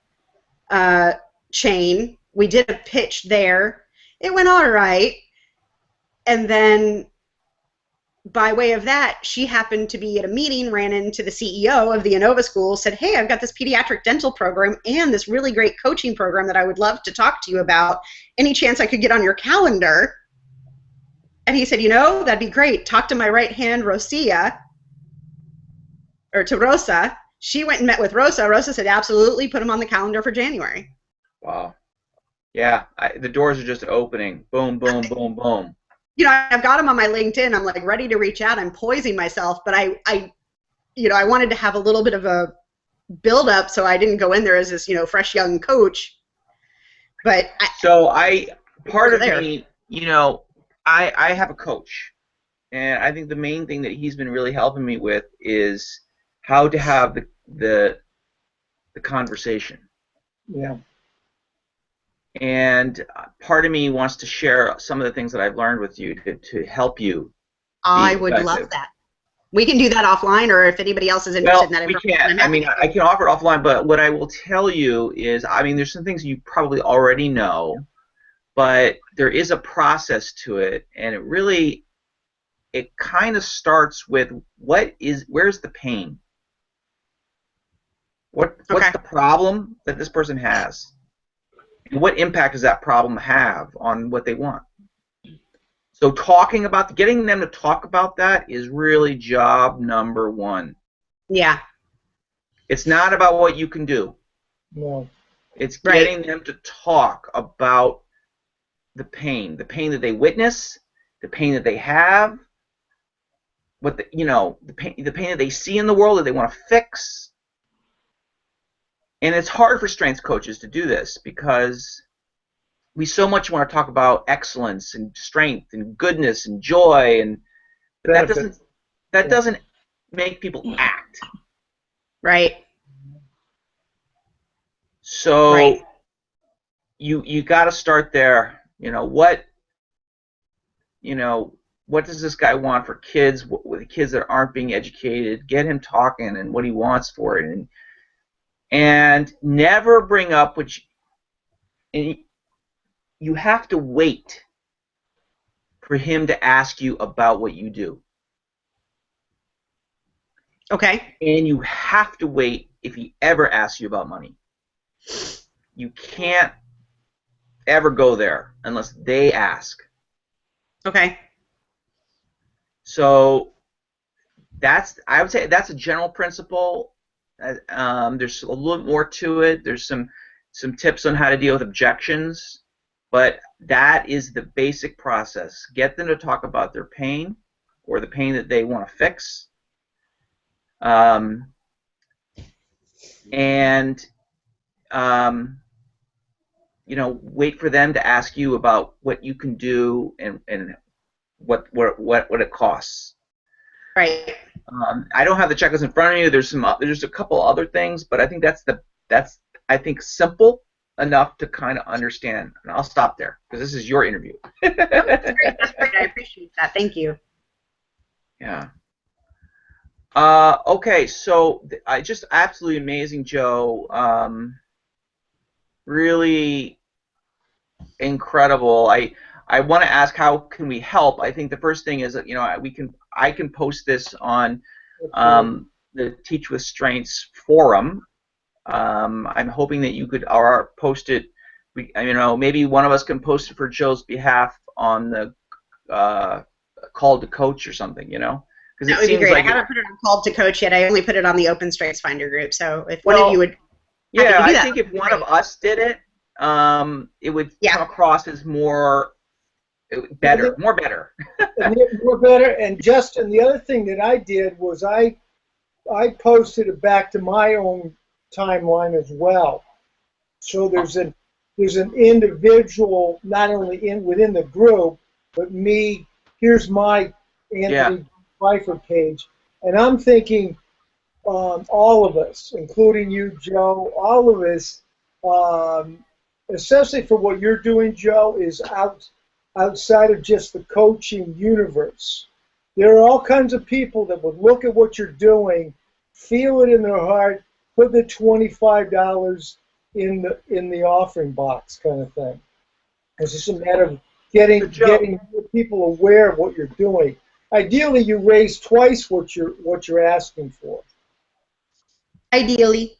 chain. We did a pitch there. It went all right. And then by way of that, she happened to be at a meeting, ran into the CEO of the Innova school, said, hey, I've got this pediatric dental program and this really great coaching program that I would love to talk to you about. Any chance I could get on your calendar? And he said, you know, that'd be great. Talk to my right hand, Rosa. She went and met with Rosa. Rosa said, absolutely, put him on the calendar for January. Wow. Yeah, the doors are just opening. Boom, boom, boom, boom. You know, I've got him on my LinkedIn. I'm like ready to reach out. I'm poising myself, but I wanted to have a little bit of a build up, so I didn't go in there as this, fresh young coach. But part of me, I have a coach, and I think the main thing that he's been really helping me with is how to have the conversation. Yeah. And part of me wants to share some of the things that I've learned with you to help you. I would love that. We can do that offline, or if anybody else is interested in that information. We can. I can offer it offline, but what I will tell you is, there's some things you probably already know, but there is a process to it, and it kind of starts with where's the pain? What's the problem that this person has? And what impact does that problem have on what they want? So getting them to talk about that is really job number one. Yeah. It's not about what you can do. No. It's getting them to talk about the pain that they witness, the pain that they have, the pain that they see in the world that they want to fix. And it's hard for strengths coaches to do this because we so much want to talk about excellence and strength and goodness and joy, but that doesn't make people act. Right. So you got to start there. What does this guy want for kids? With the kids that aren't being educated, get him talking and what he wants for it, and never bring up and you have to wait for him to ask you about what you do. Okay. And you have to wait if he ever asks you about money. You can't ever go there unless they ask. Okay. So I would say that's a general principle. There's a little more to it. There's some tips on how to deal with objections, but that is the basic process. Get them to talk about their pain or the pain that they want to fix, wait for them to ask you about what you can do and what it costs. Right. I don't have the checklist in front of you. There's a couple other things, but I think that's simple enough to kind of understand. And I'll stop there because this is your interview. That's great. That's great. I appreciate that. Thank you. Yeah. Okay, so just absolutely amazing, Joe. Really incredible. I want to ask, how can we help? I think the first thing is that I can post this on the Teach with Strengths forum. I'm hoping that you could post it. Maybe one of us can post it for Joe's behalf on the Call to Coach or something. Because that would be great. I haven't put it on Call to Coach yet. I only put it on the Open Strengths Finder group. So if one of you would, I think if one of us did it, it would come across as more better. More better. And Justin, the other thing that I did was I posted it back to my own timeline as well. So there's an individual, not only within the group, but me. Here's my Anthony Pfeiffer page, and I'm thinking all of us, including you, Joe, all of us especially for what you're doing, Joe, is outside of just the coaching universe. There are all kinds of people that would look at what you're doing, feel it in their heart, put the $25 in the offering box, kind of thing. It's just a matter of getting people aware of what you're doing. Ideally, you raise twice what you're asking for. Ideally,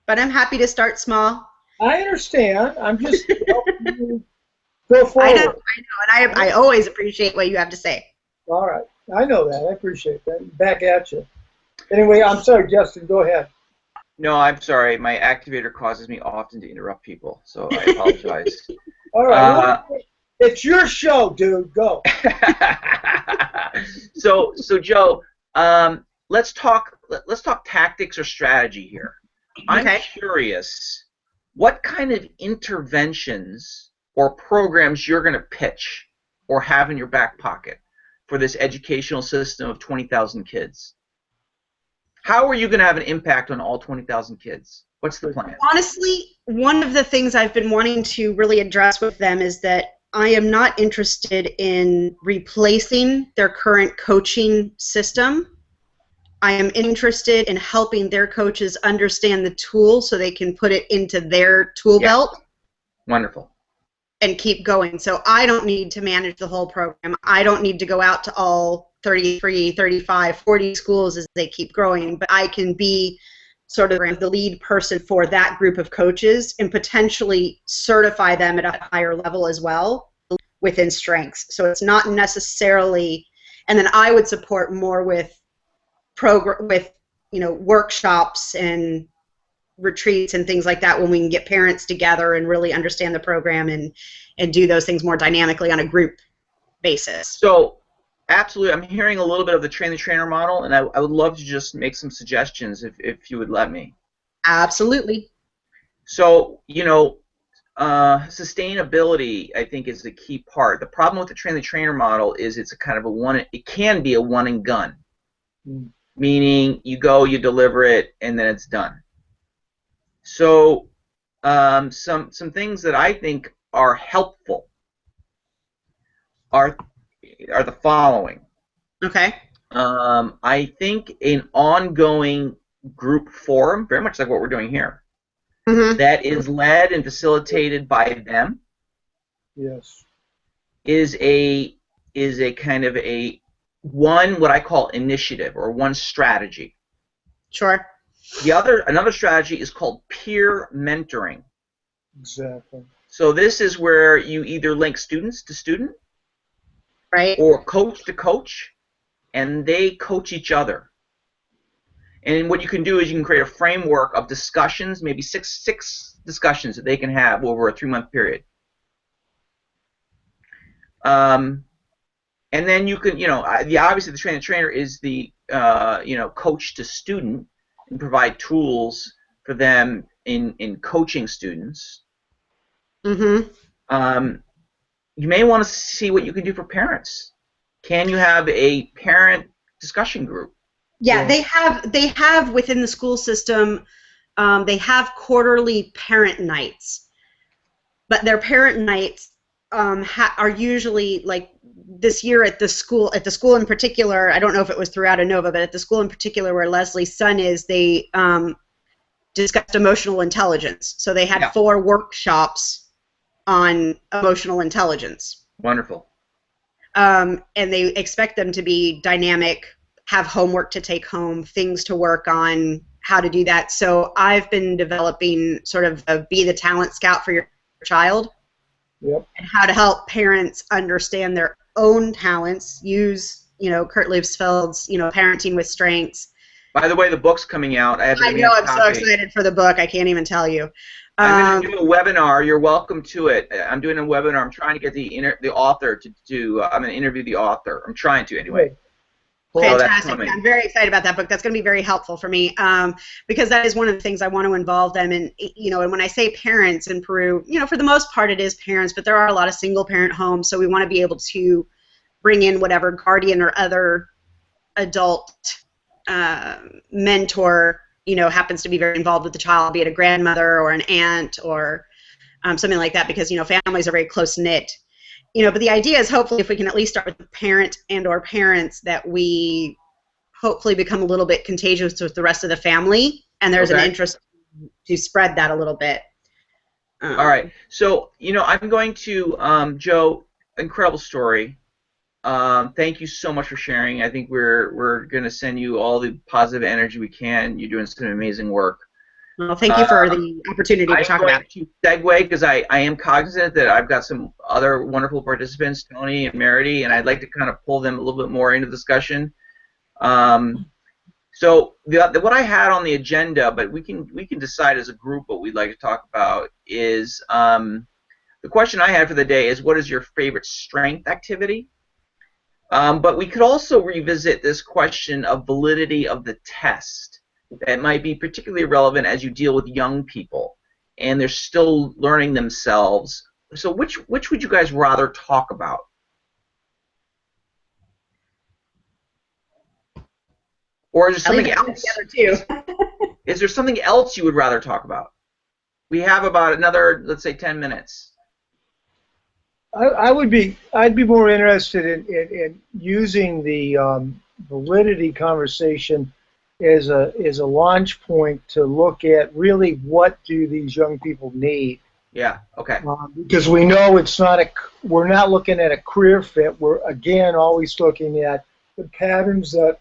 but I'm happy to start small. I understand. I'm just helping you go forward. I know, and I always appreciate what you have to say. All right. I know that. I appreciate that. Back at you. Anyway, I'm sorry, Justin. Go ahead. No, I'm sorry. My activator causes me often to interrupt people, so I apologize. All right. It's your show, dude. Go. So Joe, let's talk tactics or strategy here. I'm curious, what kind of interventions or programs you're going to pitch or have in your back pocket for this educational system of 20,000 kids? How are you going to have an impact on all 20,000 kids? What's the plan? Honestly, one of the things I've been wanting to really address with them is that I am not interested in replacing their current coaching system. I am interested in helping their coaches understand the tool so they can put it into their tool belt. Wonderful. And keep going. So I don't need to manage the whole program. I don't need to go out to all 33, 35, 40 schools as they keep growing, but I can be sort of the lead person for that group of coaches and potentially certify them at a higher level as well within strengths. So it's not necessarily, and then I would support more with workshops and retreats and things like that when we can get parents together and really understand the program and do those things more dynamically on a group basis. So absolutely, I'm hearing a little bit of the train-the-trainer model, and I would love to just make some suggestions if you would let me. Absolutely. So, sustainability, I think, is the key part. The problem with the train-the-trainer model is it can be a one and gun, meaning you go, you deliver it, and then it's done. So some things that I think are helpful are the following. Okay. I think an ongoing group forum, very much like what we're doing here, that is led and facilitated by them. Yes. Is a kind of what I call initiative or one strategy. Sure. Another strategy is called peer mentoring. Exactly. So this is where you either link students to student, right, or coach to coach, and they coach each other. And what you can do is you can create a framework of discussions, maybe six discussions that they can have over a 3-month period. And then you can, obviously the trainer is the, coach to student and provide tools for them in coaching students. You may want to see what you can do for parents. Can you have a parent discussion group? Yeah, they have within the school system, they have quarterly parent nights, but their parent nights are usually like this year at the school in particular. I don't know if it was throughout Inova, but at the school in particular where Leslie's son is, they discussed emotional intelligence. So they had 4 workshops on emotional intelligence. Wonderful. And they expect them to be dynamic, have homework to take home, things to work on, how to do that. So I've been developing sort of be the talent scout for your child. Yep. And how to help parents understand their own talents, use, Kurt Liebsfeld's, Parenting with Strengths. By the way, the book's coming out. I know, I'm so excited for the book. I can't even tell you. I'm going to do a webinar. You're welcome to it. I'm doing a webinar. I'm trying to get the author to do. I'm going to interview the author. I'm trying to anyway. Fantastic. So I'm very excited about that book. That's going to be very helpful for me because that is one of the things I want to involve them in. And when I say parents in Peru, for the most part it is parents, but there are a lot of single parent homes, so we want to be able to bring in whatever guardian or other adult mentor happens to be very involved with the child, be it a grandmother or an aunt or something like that, because families are very close knit. But the idea is, hopefully, if we can at least start with the parent and or parents, that we hopefully become a little bit contagious with the rest of the family, and there's an interest to spread that a little bit. All right. So, I'm going to, Joe, incredible story. Thank you so much for sharing. I think we're going to send you all the positive energy we can. You're doing some amazing work. Well, thank you for the opportunity to talk about it. I'm going to segue, because I am cognizant that I've got some other wonderful participants, Tony and Merity, and I'd like to kind of pull them a little bit more into the discussion. So what I had on the agenda, but we can decide as a group what we'd like to talk about, is the question I had for the day is, what is your favorite strength activity? But we could also revisit this question of validity of the test. That might be particularly relevant as you deal with young people, and they're still learning themselves. So which would you guys rather talk about? Or is there something else? Is there something else you would rather talk about? We have about another, let's say, 10 minutes. I'd be more interested in using the validity conversation as a launch point to look at really what do these young people need. Yeah. Okay. Because we know we're not looking at a career fit. We're again always looking at the patterns that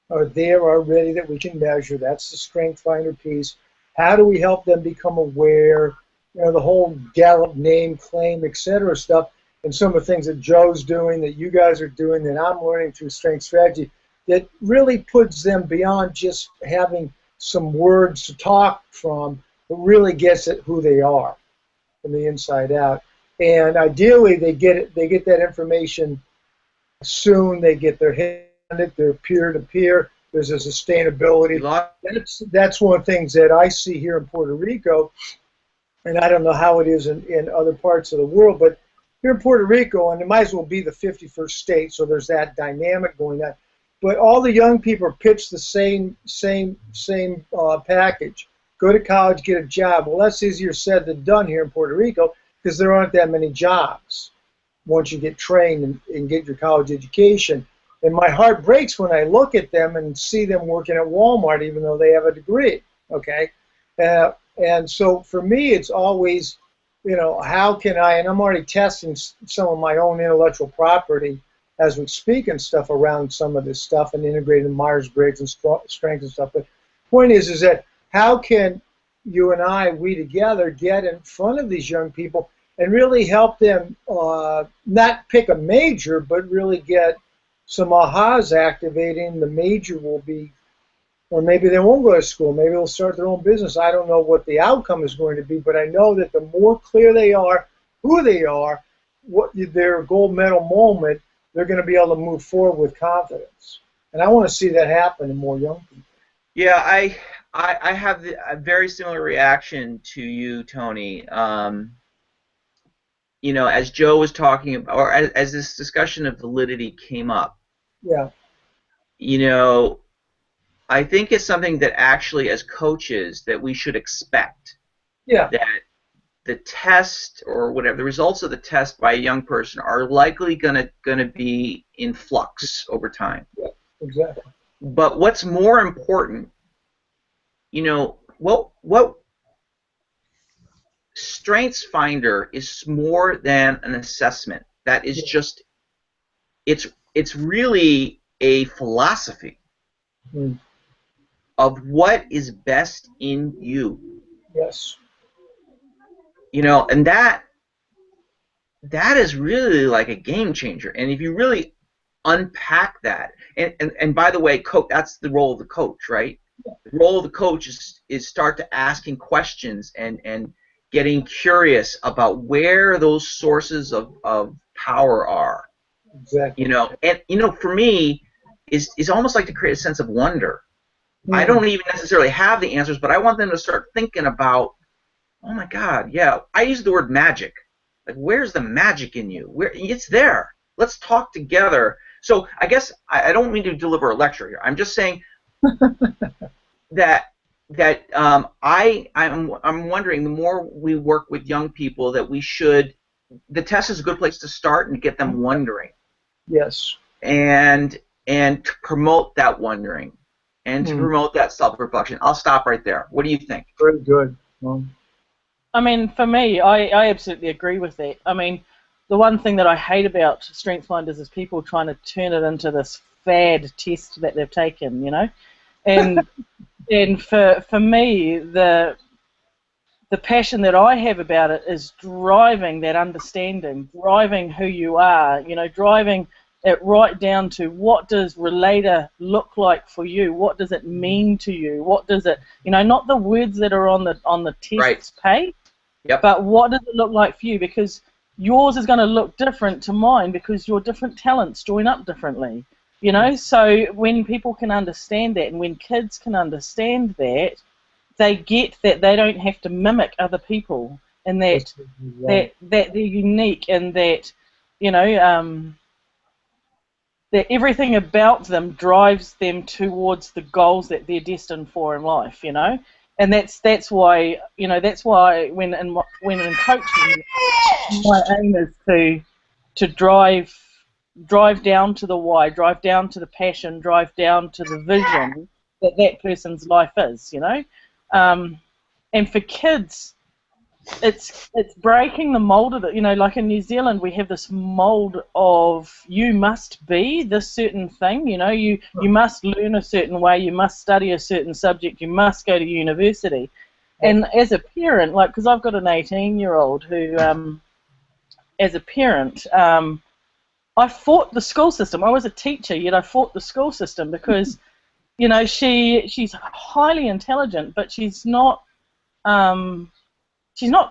are there already that we can measure. That's the strength finder piece. How do we help them become aware? The whole Gallup name, claim, etc. stuff, and some of the things that Joe's doing, that you guys are doing, that I'm learning through Strength Strategy, that really puts them beyond just having some words to talk from, but really gets at who they are from the inside out. And ideally, they get that information soon. They get their hand it. They're peer-to-peer. There's a sustainability. That's one of the things that I see here in Puerto Rico, and I don't know how it is in other parts of the world, but here in Puerto Rico, and it might as well be the 51st state, so there's that dynamic going on. But all the young people are pitched the same package. Go to college, get a job. Well, that's easier said than done here in Puerto Rico, because there aren't that many jobs once you get trained and get your college education. And my heart breaks when I look at them and see them working at Walmart, even though they have a degree. Okay, and so for me, it's always, how can I? And I'm already testing some of my own intellectual property as we speak and stuff around some of this stuff and integrating Myers-Briggs and strength and stuff. But the point is that how can you and we together get in front of these young people and really help them not pick a major, but really get some ahas activating. The major will be, or maybe they won't go to school. Maybe they'll start their own business. I don't know what the outcome is going to be, but I know that the more clear they are, who they are, what their gold medal moment, they're going to be able to move forward with confidence. And I want to see that happen in more young people. Yeah, I have a very similar reaction to you, Tony. As Joe was talking about, or as this discussion of validity came up, yeah, I think it's something that actually, as coaches, that we should expect. Yeah. That the test or whatever the results of the test by a young person are likely gonna be in flux over time. Yeah, exactly. But what's more important, what Strengths Finder is more than an assessment. That is just, it's really a philosophy of what is best in you. Yes. And that is really like a game changer. And if you really unpack that, and by the way, coach, that's the role of the coach, right? Yeah. The role of the coach is start to asking questions and getting curious about where those sources of power are. Exactly. And for me, is almost like to create a sense of wonder. I don't even necessarily have the answers, but I want them to start thinking about, oh my God, yeah. I use the word magic. Like, where's the magic in you? It's there. Let's talk together. So I guess I don't mean to deliver a lecture here. I'm just saying that I'm wondering, the more we work with young people, that we should, the test is a good place to start and get them wondering, Yes. and to promote that wondering, and to promote that self-reflection. I'll stop right there. What do you think? Very good. Well, I mean, for me, I absolutely agree with that. I mean, the one thing that I hate about StrengthsFinders is people trying to turn it into this fad test that they've taken, you know? And and for me, the passion that I have about it is driving that understanding, driving who you are, you know, driving it right down to what does relator look like for you, what does it mean to you, what does it, you know, not the words that are on the test's page, Yep. but what does it look like for you, because yours is going to look different to mine because your different talents join up differently, you know. So when people can understand that, and when kids can understand that, they get that they don't have to mimic other people, and that they're unique, and that, you know, that everything about them drives them towards the goals that they're destined for in life, you know. And that's why, you know, that's why when in coaching, my aim is to drive down to the why, drive down to the passion, drive down to the vision that person's life is, you know. And for kids, it's breaking the mold of it. You know, like in New Zealand, we have this mold of you must be this certain thing. You know, you must learn a certain way, you must study a certain subject, you must go to university. And as a parent, like, because I've got an 18-year-old who, as a parent, I fought the school system. I was a teacher, yet I fought the school system because, you know, she's highly intelligent, but she's not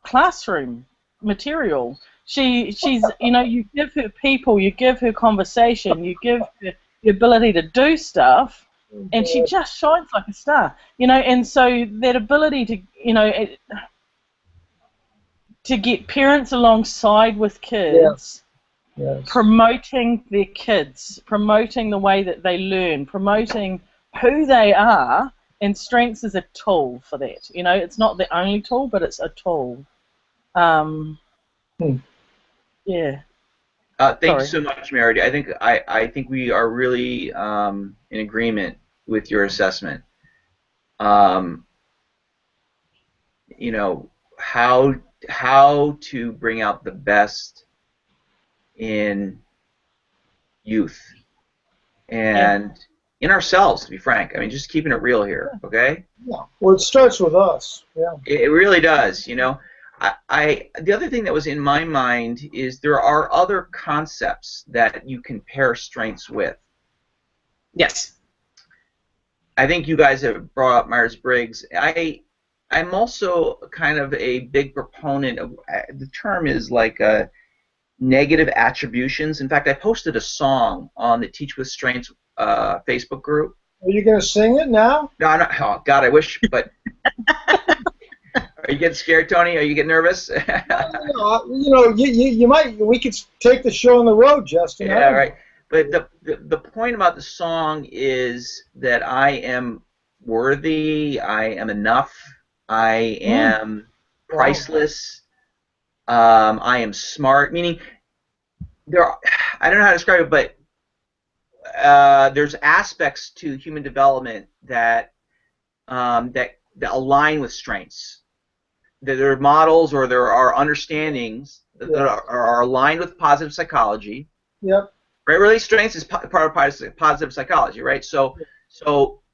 classroom material. She's, you know, you give her people, you give her conversation, you give her the ability to do stuff, and she just shines like a star, you know. And so that ability to, you know, to get parents alongside with kids, promoting their kids, promoting the way that they learn, promoting who they are, and strengths is a tool for that. You know, it's not the only tool, but it's a tool. Yeah. Thank you so much, Meredith. I think we are really in agreement with your assessment. You know, how to bring out the best in youth and in ourselves, to be frank. I mean, just keeping it real here, okay? Yeah. Well, it starts with us. Yeah. It really does, you know. The other thing that was in my mind is there are other concepts that you can pair strengths with. Yes. I think you guys have brought up Myers-Briggs. I'm also kind of a big proponent of, the term is like negative attributions. In fact, I posted a song on the Teach with Strengths Facebook group. Are you going to sing it now? No, I'm not. Oh, God, I wish, but... Are you getting scared, Tony? Are you getting nervous? No, you know, you might. We could take the show on the road, Justin. Yeah, right. But the point about the song is that I am worthy. I am enough. I am priceless. I am smart. Meaning, I don't know how to describe it, but there's aspects to human development that that align with strengths. There are models, or there are understandings that are aligned with positive psychology. Yep. Right. Really, strengths is part of positive psychology, right? So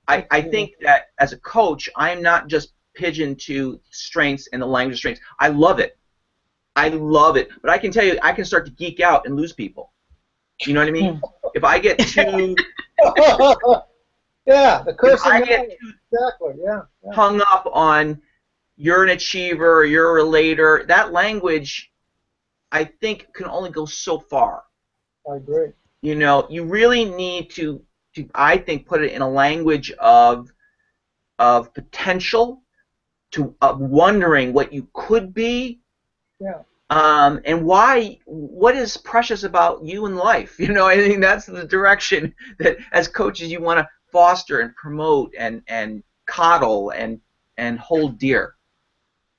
I think that as a coach, I'm not just pigeon to strengths and the language of strengths. I love it. I love it. But I can tell you, I can start to geek out and lose people. You know what I mean? If I get too the curse. If I get too hung up on you're an achiever, or you're a relator, that language, I think, can only go so far. I agree. You know, you really need to I think, put it in a language of potential, of wondering what you could be, and what is precious about you in life. You know, I think that's the direction that as coaches you want to foster and promote and coddle and and hold dear?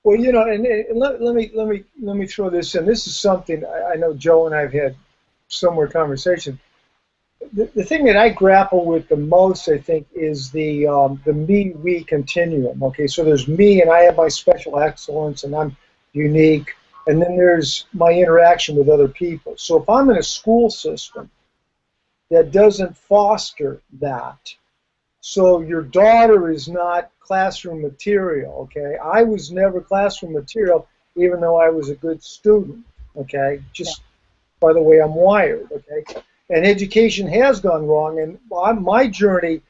Well, and let me throw this in. This is something I know Joe and I've had similar conversation. The thing that I grapple with the most, I think, is the me-we continuum. Okay, so there's me, and I have my special excellence, and I'm unique, and then there's my interaction with other people. So if I'm in a school system that doesn't foster that, so your daughter is not classroom material. Okay, I was never classroom material, even though I was a good student. Okay, just by the way I'm wired. Okay. And education has gone wrong. And my journey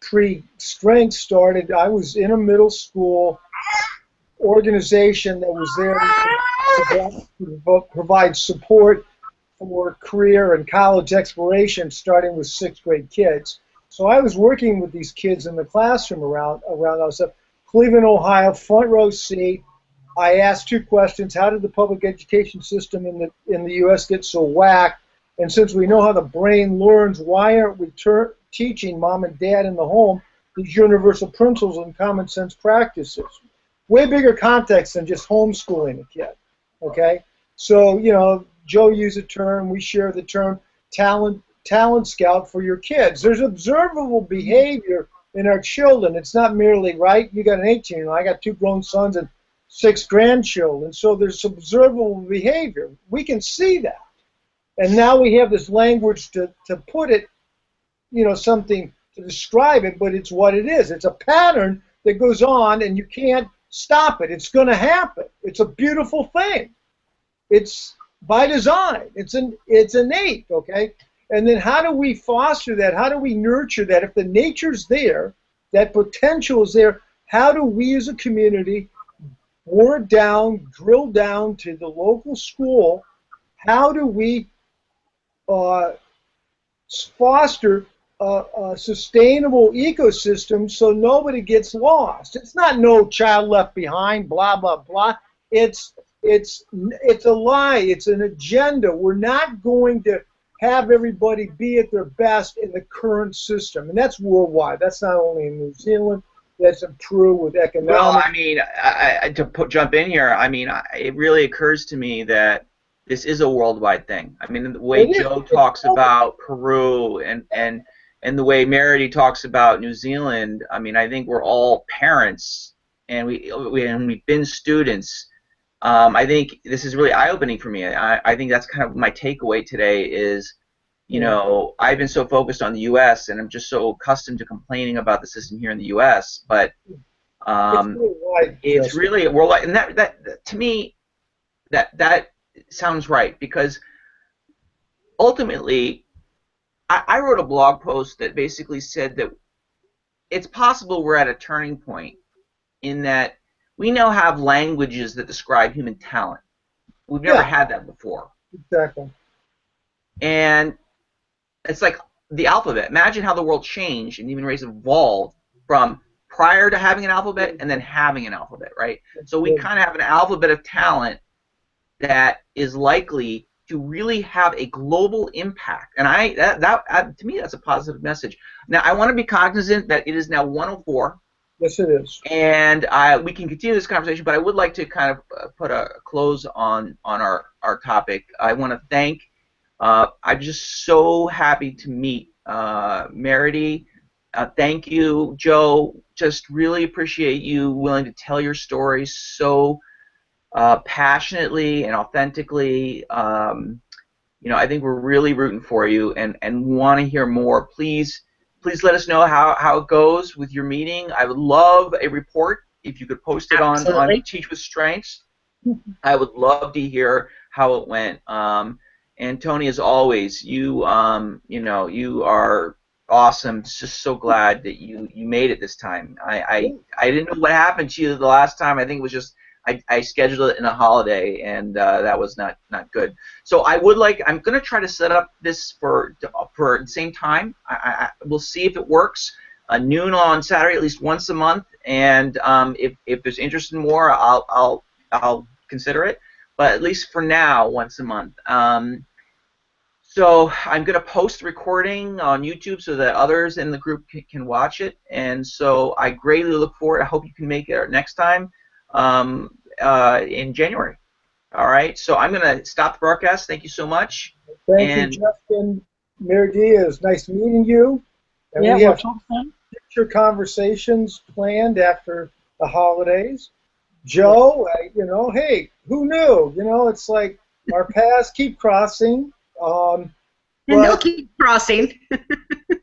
pre-strength started, I was in a middle school organization that was there to provide support for career and college exploration, starting with 6th grade kids. So I was working with these kids in the classroom around us. Cleveland, Ohio, front row seat. I asked 2 questions. How did the public education system in the U.S. get so whacked? And since we know how the brain learns, why aren't we teaching mom and dad in the home these universal principles and common sense practices? Way bigger context than just homeschooling a kid. Okay? So, Joe used a term, we share the term talent scout for your kids. There's observable behavior in our children. It's not merely, right, you got an 18-year-old, I got 2 grown sons and 6 grandchildren. So there's observable behavior. We can see that. And now we have this language to put it, something to describe it, but it's what it is. It's a pattern that goes on, and you can't stop it. It's going to happen. It's a beautiful thing. It's by design. It's innate, okay? And then how do we foster that? How do we nurture that? If the nature's there, that potential is there, how do we as a community bore it down, drill down to the local school? How do we foster a sustainable ecosystem so nobody gets lost? It's not no child left behind, blah, blah, blah. It's a lie. It's an agenda. We're not going to have everybody be at their best in the current system. And that's worldwide. That's not only in New Zealand. That's in Peru with economics. Well, I mean, jump in here, it really occurs to me that this is a worldwide thing. I mean, the way Joe talks about Peru and the way Meredy talks about New Zealand, I think we're all parents and we've been students. I think this is really eye-opening for me. I think that's kind of my takeaway today is, I've been so focused on the U.S. and I'm just so accustomed to complaining about the system here in the U.S. But it's really a worldwide, and that to me, that sounds right, because ultimately, I wrote a blog post that basically said that it's possible we're at a turning point in that we now have languages that describe human talent. We've never had that before. Exactly. And it's like the alphabet. Imagine how the world changed and the human race evolved from prior to having an alphabet and then having an alphabet, right? So we kind of have an alphabet of talent that is likely to really have a global impact. And to me, that's a positive message. Now, I want to be cognizant that it is now 1:04. Yes, it is. And we can continue this conversation, but I would like to kind of put a close on our topic. I want to thank, I'm just so happy to meet Meredy. Thank you, Joe. Just really appreciate you willing to tell your story so passionately and authentically. I think we're really rooting for you and want to hear more. Please let us know how it goes with your meeting. I would love a report if you could post it on Teach with Strengths. I would love to hear how it went. And Tony, as always, you are awesome. Just so glad that you made it this time. I didn't know what happened to you the last time. I think it was just I scheduled it in a holiday, and that was not good. So I'm going to try to set up this for the same time. We'll see if it works. Noon on Saturday, at least once a month. And if there's interest in more, I'll consider it. But at least for now, once a month. So I'm going to post the recording on YouTube so that others in the group can watch it. And so I greatly look forward. I hope you can make it next time in January. All right. So I'm going to stop the broadcast. Thank you so much. Thank you, Justin. Meridia, it was nice meeting you. And Yeah, we we'll have talk soon. future conversations planned after the holidays. Joe, you know, hey, who knew? You know, it's like our paths keep crossing. And they'll keep crossing.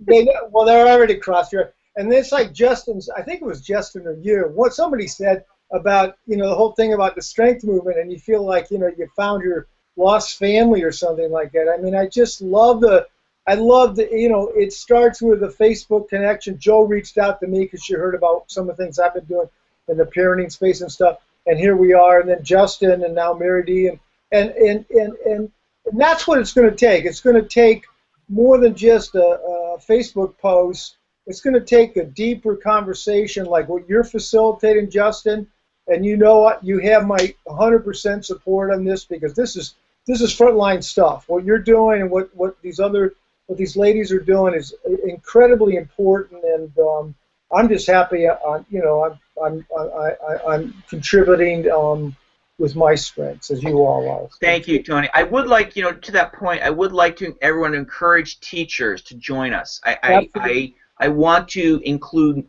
Well, they're already crossed here. And it's like Justin's, I think it was Justin or you, what somebody said about, you know, the whole thing about the strength movement, and you feel like, you know, you found your lost family or something like that. I mean, I just love you know, it starts with a Facebook connection. Joe reached out to me because she heard about some of the things I've been doing in the parenting space and stuff. And here we are, and then Justin, and now Mary D. And that's what it's going to take. It's going to take more than just a Facebook post. It's going to take a deeper conversation like what you're facilitating, Justin. And you know what? You have my 100% support on this, because this is frontline stuff. What you're doing and what these ladies are doing is incredibly important. And I'm just happy. You know, I'm contributing with my strengths, as you all are. Thank you, Tony. I would like, you know, to that point, I would like everyone to encourage teachers to join us. I want to include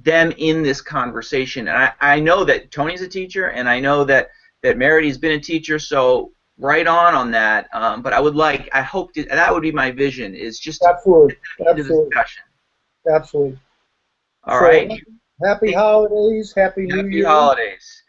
them in this conversation. And I know that Tony's a teacher, and I know that Meridy's been a teacher, so right on that. But I hope that would be my vision, is just absolutely to the discussion. Absolutely. All right. Happy holidays. Happy New Year. Happy holidays.